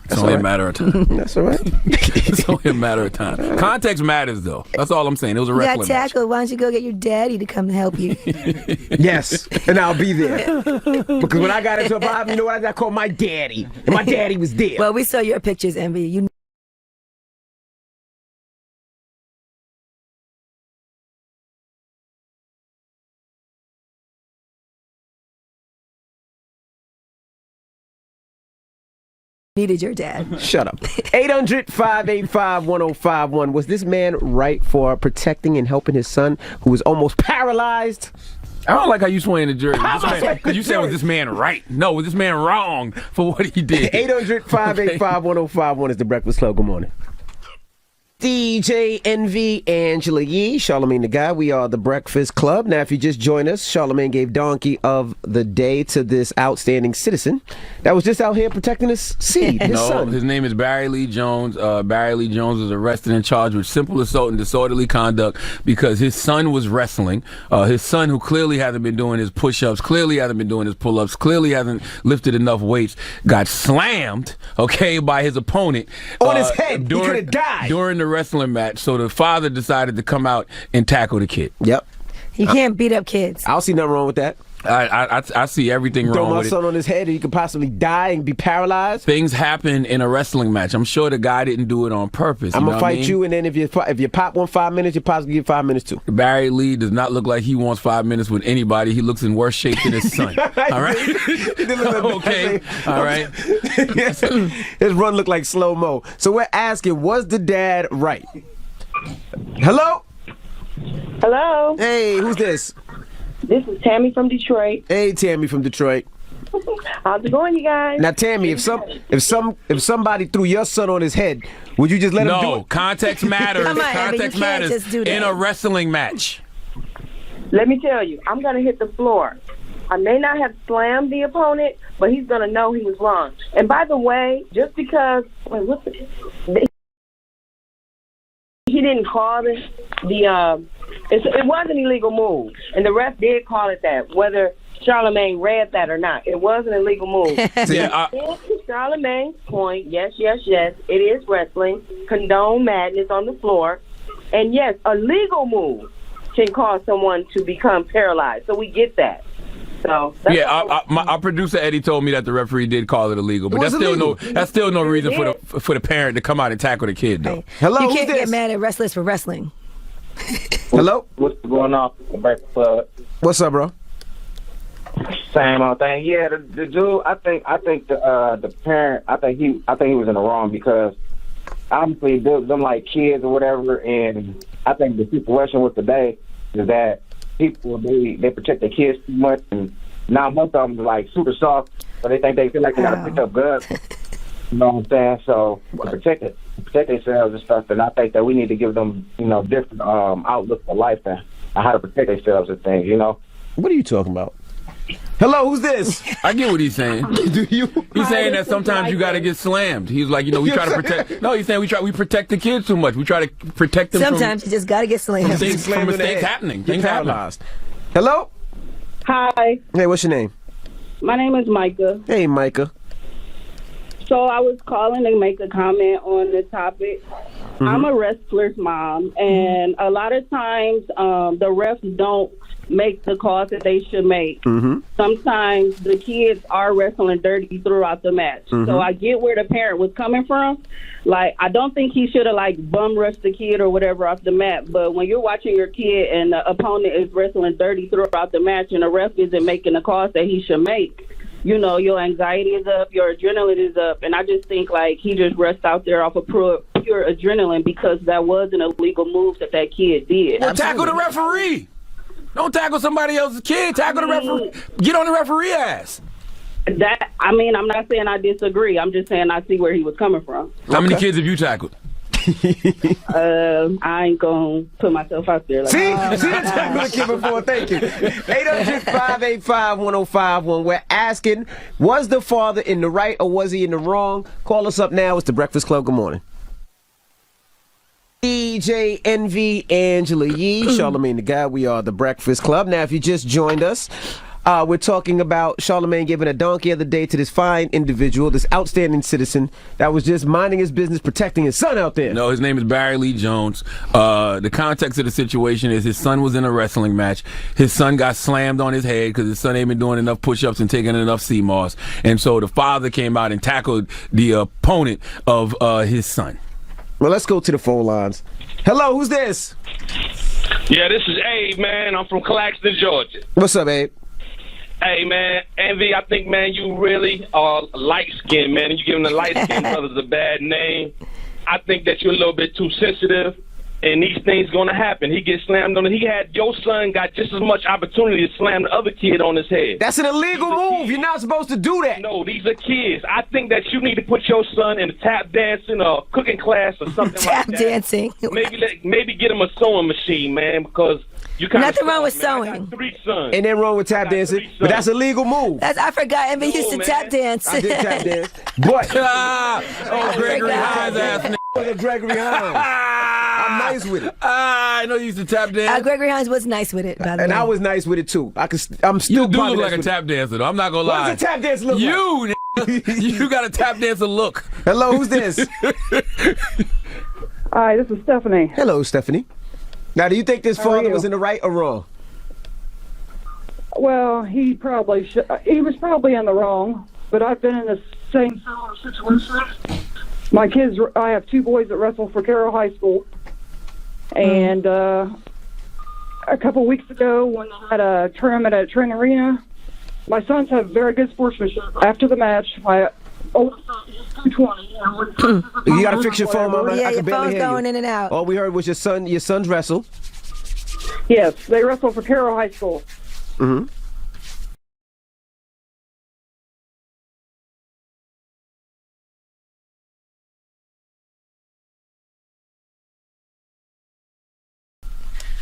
It's only a matter of time. That's all right. It's only a matter of time. Context matters, though. That's all I'm saying. It was a wrestling match. You got tackled. Why don't you go get your daddy to come help you? Yes, and I'll be there. Because when I got into a vibe, you know what? I called my daddy. And my daddy was there. Well, we saw your pictures, Envy. You needed your dad. Shut up. 800-585-1051. Was this man right for protecting and helping his son who was almost paralyzed? I don't like how you swaying the jury. Because you said, was this man right? No, was this man wrong for what he did? 800-585-1051 is the Breakfast Club. Good morning. DJ Envy, Angela Yee, Charlamagne the Guy. We are the Breakfast Club. Now, if you just joined us, Charlamagne gave Donkey of the Day to this outstanding citizen that was just out here protecting his seed, his son. His name is Barry Lee Jones. Barry Lee Jones was arrested and charged with simple assault and disorderly conduct because his son was wrestling. His son, who clearly hasn't been doing his push-ups, clearly hasn't been doing his pull-ups, clearly hasn't lifted enough weights, got slammed, by his opponent. On his head. He could have died. During the wrestling match, so the father decided to come out and tackle the kid. Yep. You can't beat up kids. I don't see nothing wrong with that. I see everything wrong with it. Throw my son on his head and he could possibly die and be paralyzed. Things happen in a wrestling match. I'm sure the guy didn't do it on purpose. I'm gonna fight you, and then if you pop 5 minutes, you possibly get 5 minutes too. Barry Lee does not look like he wants 5 minutes with anybody. He looks in worse shape than his son. All right. Okay. All right. His run looked like slow mo. So we're asking, was the dad right? Hello. Hello. Hey, who's this? This is Tammy from Detroit. Hey, Tammy from Detroit. How's it going, you guys? Now, Tammy, if somebody threw your son on his head, would you just let him do it? No, context matters. Come on, context matters in a wrestling match. Let me tell you, I'm going to hit the floor. I may not have slammed the opponent, but he's going to know he was wrong. And by the way, just because he didn't call it it was an illegal move, and the ref did call it that. Whether Charlamagne read that or not, it was an illegal move. Charlamagne's point, yes, it is wrestling. Condone madness on the floor, and yes, a legal move can cause someone to become paralyzed. So we get that. So our producer Eddie told me that the referee did call it illegal, but that's still no reason for the parent to come out and tackle the kid, though. Hello, you can't get mad at wrestlers for wrestling. Hello, what's going on? What's up, bro? Same old thing. Yeah, the dude. I think the parent. I think he was in the wrong because obviously them like kids or whatever, and I think the situation with today is that people they protect their kids too much, and now most of them are like super soft, so they think they feel like they gotta pick up guns. You know what I'm saying? So to protect themselves and stuff, and I think that we need to give them different outlook for life and how to protect themselves and things. What are you talking about? Hello, who's this? I get what he's saying. Do you? He's saying that sometimes you got to get slammed. He's like, we try to protect. No, he's saying we protect the kids too much. We try to protect them. Sometimes you just got to get slammed. From mistakes happening. Things paralyzed. Hello. Hi. Hey, what's your name? My name is Micah. Hey, Micah. So I was calling to make a comment on the topic. Mm-hmm. I'm a wrestler's mom, and a lot of times the refs don't make the calls that they should make. Mm-hmm. Sometimes the kids are wrestling dirty throughout the match. Mm-hmm. So I get where the parent was coming from. Like, I don't think he should have bum rushed the kid or whatever off the mat. But when you're watching your kid and the opponent is wrestling dirty throughout the match and the ref isn't making the calls that he should make, your anxiety is up, your adrenaline is up, and I just think he just rushed out there off of pure adrenaline because that was an illegal move that kid did. Well, tackle the referee. Don't tackle somebody else's kid. Tackle the referee. Get on the referee ass. I'm not saying I disagree. I'm just saying I see where he was coming from. How many kids have you tackled? I ain't gonna put myself out there. See that's what I'm looking for. Thank you. 800-585-1051. We're asking, was the father in the right or was he in the wrong? Call us up now. It's the Breakfast Club. Good morning. DJ Envy, Angela Yee, Charlamagne the God. We are the Breakfast Club. Now, if you just joined us, we're talking about Charlamagne giving a donkey of the day to this fine individual, this outstanding citizen that was just minding his business, protecting his son out there. No, his name is Barry Lee Jones. The context of the situation is his son was in a wrestling match. His son got slammed on his head because his son ain't been doing enough push-ups and taking enough CMOS. And so the father came out and tackled the opponent of his son. Well, let's go to the phone lines. Hello, who's this? Yeah, this is Abe, man. I'm from Claxton, Georgia. What's up, Abe? Hey, man, Envy, I think, man, you really are light-skinned, man, and you giving the light-skinned brothers a bad name. I think that you're a little bit too sensitive, and these things going to happen. He gets slammed on it. Your son got just as much opportunity to slam the other kid on his head. That's an illegal move. You're not supposed to do that. No, these are kids. I think that you need to put your son in a tap dancing or cooking class or something like that. Tap dancing. Maybe get him a sewing machine, man, because you kind Nothing wrong with sewing. I got 3 sons. Ain't nothing wrong with tap dancing, but that's a legal move. I forgot. Envy used to tap dance. I did tap dance. But Gregory Hines ass nigga. Gregory Hines. I'm nice with it. I know you used to tap dance. Gregory Hines was nice with it, by the way. And I was nice with it too. I'm still. You do look like a tap dancer, though. I'm not gonna lie. What does a tap dancer look like? You got a tap dancer look. Hello, who's this? Hi, this is Stephanie. Hello, Stephanie. Now, do you think this father was in the right or wrong? Well, he was probably in the wrong, but I've been in the same similar situation. My kids, I have 2 boys that wrestle for Carroll High School, and a couple weeks ago when they had a tournament at Trent Arena, my sons have very good sportsmanship. After the match, my oldest son is 220. You gotta fix your phone, Mama. Yeah, I your can barely phone's hear going you. in and out. All we heard was your sons wrestle. Yes, they wrestle for Carroll High School. Mm-hmm.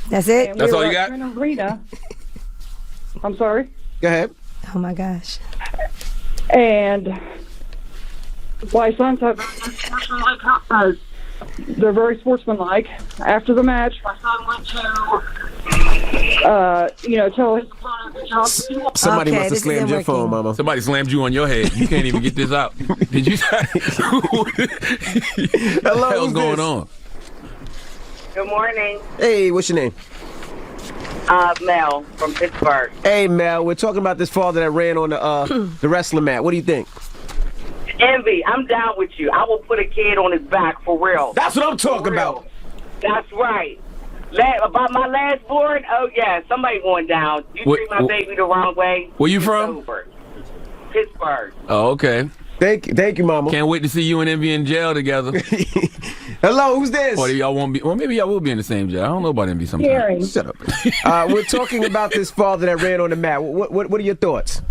That's it? That's all you got? Trent Arena. I'm sorry? Go ahead. Oh, my gosh. And my sons have they're very sportsmanlike. After the match, my son went to tell his opponent. Somebody must have slammed your phone, Mama. Somebody slammed you on your head. You can't even get this out. Did you? Hello, what the hell's who's going this? on? Good morning. Hey, what's your name? Mel from Pittsburgh. Hey, Mel, we're talking about this father that ran on the wrestling mat. What do you think? Envy, I'm down with you. I will put a kid on his back for real. That's what I'm talking about. That's right. About my last board, oh yeah, somebody going down. You treat my baby the wrong way. Where you from? Over. Pittsburgh. Oh, okay. Thank you, Mama. Can't wait to see you and Envy in jail together. Hello, who's this? Or y'all won't be. Well, maybe y'all will be in the same jail. I don't know about Envy sometimes. Gary. Shut up. We're talking about this father that ran on the mat. What are your thoughts?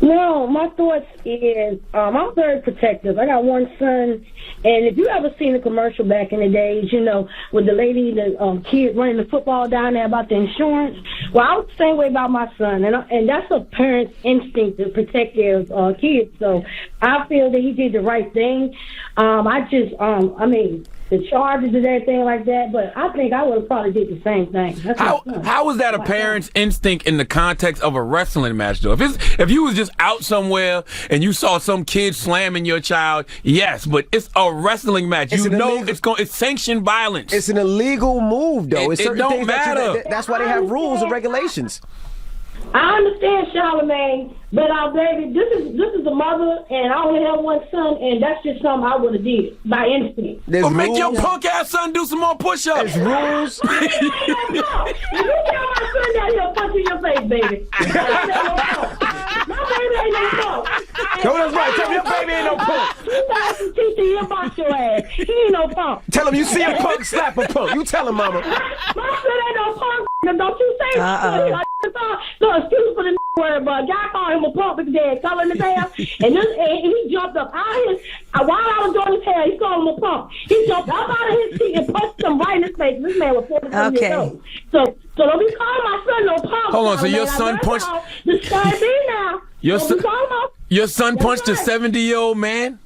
No, my thoughts is I'm very protective. I got one son, and if you ever seen a commercial back in the days, with the lady, the kid running the football down there about the insurance, well, I was the same way about my son, and that's a parent's instinct to protect their kids. So I feel that he did the right thing. The charges and everything like that, but I think I would have probably did the same thing. How is that a parent's instinct in the context of a wrestling match, though? If you was just out somewhere and you saw some kid slamming your child, yes, but it's a wrestling match. It's sanctioned violence. It's an illegal move, though. It don't matter. That's why they have rules and regulations. I understand, Charlamagne, but baby, this is a mother, and I only have one son, and that's just something I would have did by instinct. Well, make your punk ass son do some more push-ups. There's rules. You tell my son that he'll punch in your face, baby. My baby ain't no punk. No, that's right. Tell me your baby ain't no punk. He'll box your ass. He ain't no punk. Tell him you see a punk, slap a punk. You tell him, Mama. My son ain't no punk. Don't you say it. no excuse for the word, but y'all call him a punk because they had color in his hair. And he jumped up out of his, while I was doing his hair, he called him a punk. He jumped up out of his seat and punched him right in his face. This man was 47 years old. So don't be calling my son no punk. Hold on, so your son punched... Your son punched a 70-year-old man?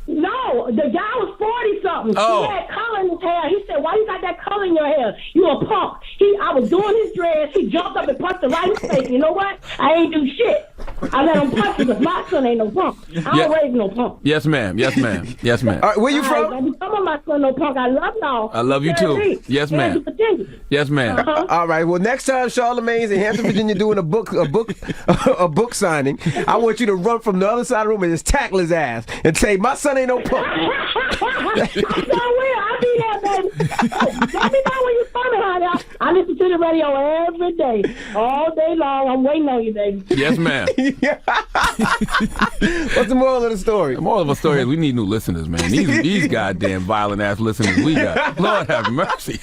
No, the guy was 40-something. Oh. He had color in his hair. He said, "Why you got that color in your hair? You a punk." I was doing his dress. He jumped up and punched him right in his face. You know what? I ain't do shit. I let him punch him because my son ain't no punk. I don't raise no punk. Yes, ma'am. Yes, ma'am. Yes, ma'am. All right, where you from? Don't be calling my son no punk. I love y'all. I love you too. Yes, ma'am. Yes, ma'am. All right. Well, next time Charlamagne's in Hampton, Virginia, doing a book signing, I want you to run from the other side of the room and just tackle his ass and say, "My son ain't no punk." I will. I'll be there, baby. Let me know when you're coming, honey. I listen to the radio every day, all day long. I'm waiting on you, baby. Yes, ma'am. What's the moral of the story? The moral of the story is we need new listeners, man. These goddamn violent ass listeners we got. Lord have mercy.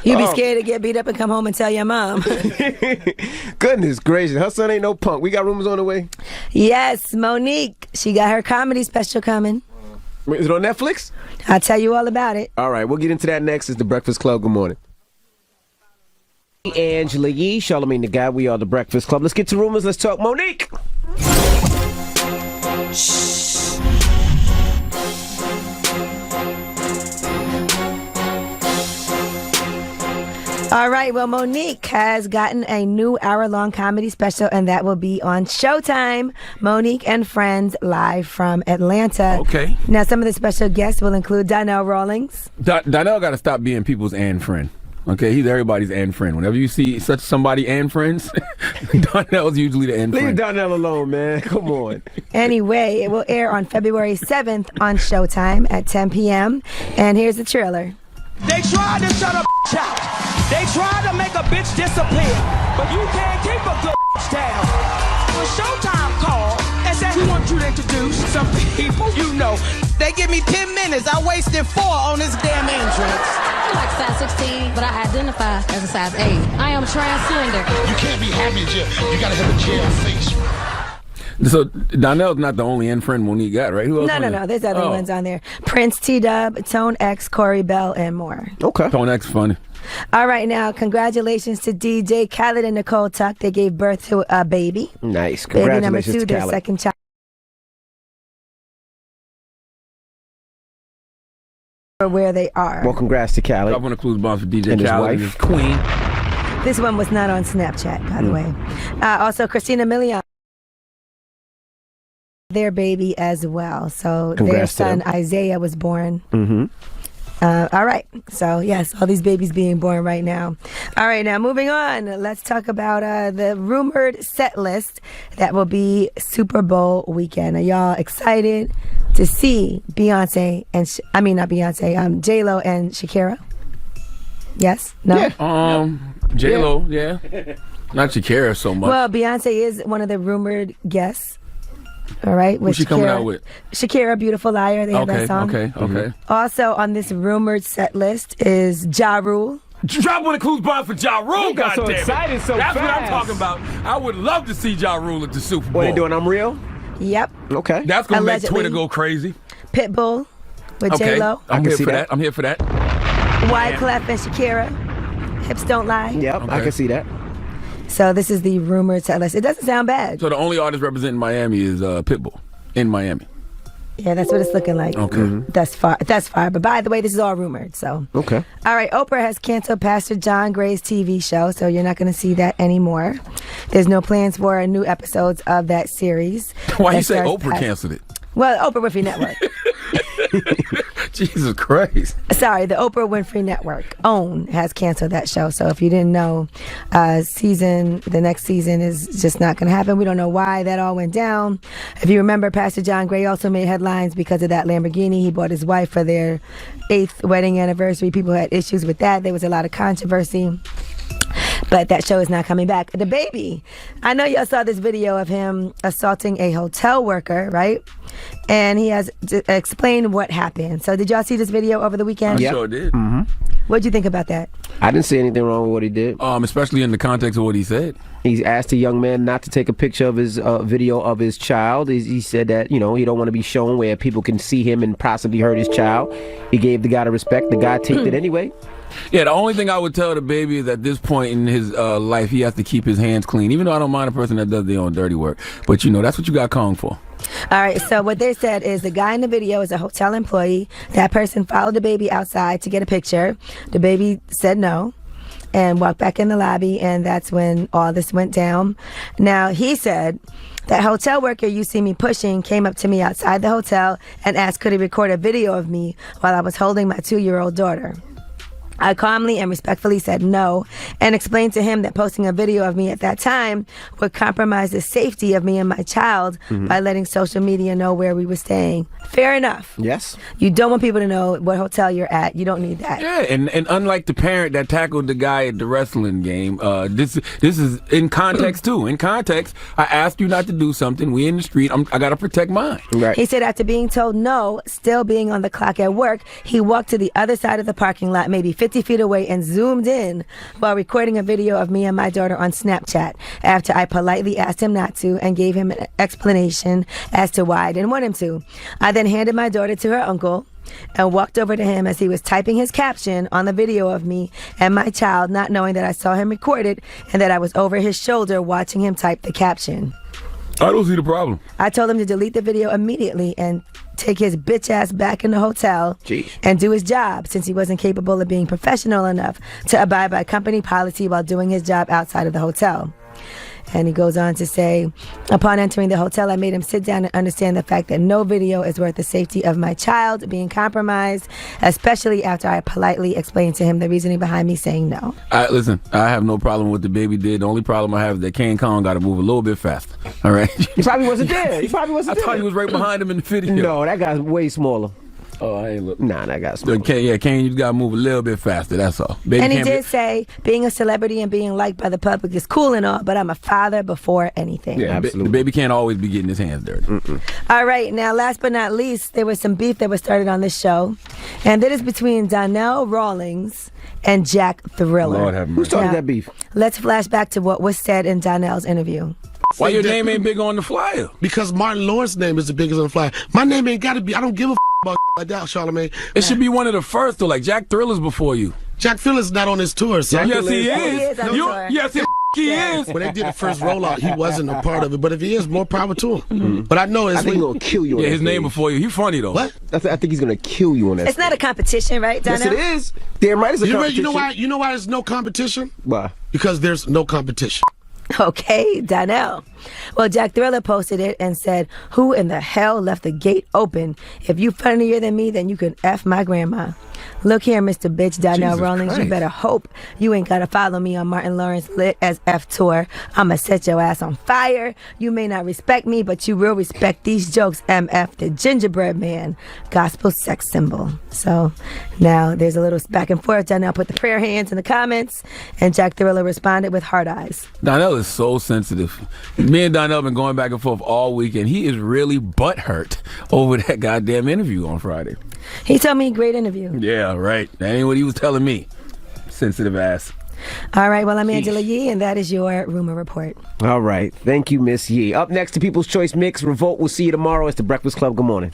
You be scared to get beat up and come home and tell your mom. Goodness gracious. Her son ain't no punk. We got rumors on the way? Yes, Monique. She got her comedy special coming. Is it on Netflix? I'll tell you all about it. All right, we'll get into that next. It's The Breakfast Club. Good morning. Angela Yee, Charlamagne the Guy. We are The Breakfast Club. Let's get to rumors. Let's talk Monique. All right, well, Monique has gotten a new hour-long comedy special, and that will be on Showtime. Monique and Friends, live from Atlanta. Okay. Now, some of the special guests will include Donnell Rawlings. Donnell got to stop being people's and friend. Okay, he's everybody's and friend. Whenever you see such somebody and friends, Donnell's usually the and friend. Leave Donnell alone, man. Come on. Anyway, it will air on February 7th on Showtime at 10 p.m. And here's the trailer. They tried to shut a bitch out. They tried to make a bitch disappear. But you can't keep a good bitch down. When Showtime called and said, "We want you to introduce some people you know." They give me 10 minutes. I wasted 4 on this damn entrance. I'm like size 16, but I identify as a size 8. I am transgender. You can't be happy in jail. You gotta have a jail face. So Donnell's not the only end friend Monique got, right? Who else? No. There's other ones on there. Prince, T-Dub, Tone X, Corey Bell, and more. Okay. Tone X funny. All right, now, congratulations to DJ Khaled and Nicole Tuck. They gave birth to a baby. Nice. Baby number 2, Congratulations to their Khaled. second child. Where they are. Well, congrats to Khaled. I want to clues bombs for DJ And his Khaled and wife. his queen. This one was not on Snapchat, by the way. Also, Christina Milian. Their baby as well. So Congrats to their son them. Isaiah was born. Mm-hmm. All right. So yes, all these babies being born right now. All right, now moving on. Let's talk about the rumored set list that will be Super Bowl weekend. Are y'all excited to see Beyonce and not Beyonce, J-Lo and Shakira? Yes? No? Yeah. J-Lo, yeah. Not Shakira so much. Well, Beyonce is one of the rumored guests. All right, with Who's she coming out with? Shakira, Beautiful Liar. They have that song. Okay. Also on this rumored set list is Ja Rule. Drop one of the clues bomb for Ja Rule, You got so goddammit. excited so That's what I'm fast. talking about. I would love to see Ja Rule at the Super Bowl. What they doing? I'm real? Yep. Okay. That's going to make Allegedly. Twitter go crazy. Pitbull with Okay. J-Lo. I'm can here see for that. that. I'm here for that. Wyclef and Shakira. Hips Don't Lie. Yep, I Okay. can see that. So this is the rumored set list. It doesn't sound bad. So the only artist representing Miami is Pitbull in Miami. Yeah, that's what it's looking like. Okay. That's far. But by the way, this is all rumored. So. Okay. All right, Oprah has canceled Pastor John Gray's TV show, so you're not going to see that anymore. There's no plans for new episodes of that series. Why you That say stars Oprah canceled it? Well, Oprah Winfrey Network. Jesus Christ. Sorry, the Oprah Winfrey Network has canceled that show. So if you didn't know, the next season is just not going to happen. We don't know why that all went down. If you remember, Pastor John Gray also made headlines because of that Lamborghini he bought his wife for their 8th wedding anniversary. People had issues with that. There was a lot of controversy. But that show is not coming back. The baby, I know y'all saw this video of him assaulting a hotel worker, right? And he has explained what happened. So did y'all see this video over the weekend? I sure did. Mm-hmm. What'd you think about that? I didn't see anything wrong with what he did. Especially in the context of what he said. He's asked a young man not to take a picture of his video of his child. He said that, he don't want to be shown where people can see him and possibly hurt his child. He gave the guy the respect. The guy taped it anyway. Yeah, the only thing I would tell the baby is at this point in his life, he has to keep his hands clean. Even though I don't mind a person that does their own dirty work. But, that's what you got Kong for. All right, so what they said is the guy in the video is a hotel employee. That person followed the baby outside to get a picture. The baby said no and walked back in the lobby, and that's when all this went down. Now, he said that hotel worker you see me pushing came up to me outside the hotel and asked could he record a video of me while I was holding my 2-year-old daughter. I calmly and respectfully said no and explained to him that posting a video of me at that time would compromise the safety of me and my child by letting social media know where we were staying. Fair enough. Yes. You don't want people to know what hotel you're at. You don't need that. Yeah, and unlike the parent that tackled the guy at the wrestling game, this is in context too. In context, I asked you not to do something. We in the street. I got to protect mine. Right. He said after being told no, still being on the clock at work, he walked to the other side of the parking lot, maybe 50 feet away, and zoomed in while recording a video of me and my daughter on Snapchat after I politely asked him not to and gave him an explanation as to why I didn't want him to. I then handed my daughter to her uncle and walked over to him as he was typing his caption on the video of me and my child, not knowing that I saw him record it and that I was over his shoulder watching him type the caption. I don't see the problem. I told him to delete the video immediately and take his bitch ass back in the hotel and do his job, since he wasn't capable of being professional enough to abide by company policy while doing his job outside of the hotel. And he goes on to say, upon entering the hotel, I made him sit down and understand the fact that no video is worth the safety of my child being compromised, especially after I politely explained to him the reasoning behind me saying no. Listen, I have no problem with what the baby did. The only problem I have is that King Kong got to move a little bit faster. All right? He probably wasn't there. I thought he was right behind him in the video. No, that guy's way smaller. Oh, I ain't look. Nah, that guy's smaller. Okay, King, you got to move a little bit faster. That's all. Baby and he did say being a celebrity and being liked by the public is cool and all, but I'm a father before anything. Yeah, absolutely. The baby can't always be getting his hands dirty. All right, now last but not least, there was some beef that was started on this show, and that is between Donnell Rawlings and Jack Thriller. Lord have mercy. Who started that beef? Let's flash back to what was said in Donnell's interview. Why your name ain't big on the flyer? Because Martin Lawrence's name is the biggest on the flyer. My name ain't got to be. I don't give a about like that, Charlamagne. It should be one of the first, though. Like Jack Thriller's before you. Jack Thriller's not on his tour. So Yes, he is. Yes, he is. When they did the first rollout, he wasn't a part of it. But if he is, more power to him. But I know I think he's gonna kill you. Yeah, his name before you. He's funny though. What? I think he's gonna kill you on that. It's not a competition, right, Donnell? Yes, it is. Damn right, it's a competition. You know why there's no competition? Why? Because there's no competition. Okay, Donnell. Well, Jack Thriller posted it and said, who in the hell left the gate open? If you funnier than me, then you can F my grandma. Look here, Mr. Bitch, Donnell Rawlings, Christ. you better hope you ain't gotta follow me on Martin Lawrence Lit as F Tour. I'ma set your ass on fire. You may not respect me, but you will respect these jokes, MF, the gingerbread man, gospel sex symbol. So now there's a little back and forth. Donnell put the prayer hands in the comments, and Jack Thriller responded with hard eyes. Donnell is so sensitive. Me and Donnell been going back and forth all weekend. He is really butthurt over that goddamn interview on Friday. He told me great interview. Yeah, right. That ain't what he was telling me. Sensitive ass. All right, well, I'm Angela Yee, and that is your Rumor Report. All right. Thank you, Miss Yee. Up next to People's Choice Mix, Revolt. We'll see you tomorrow. It's The Breakfast Club. Good morning.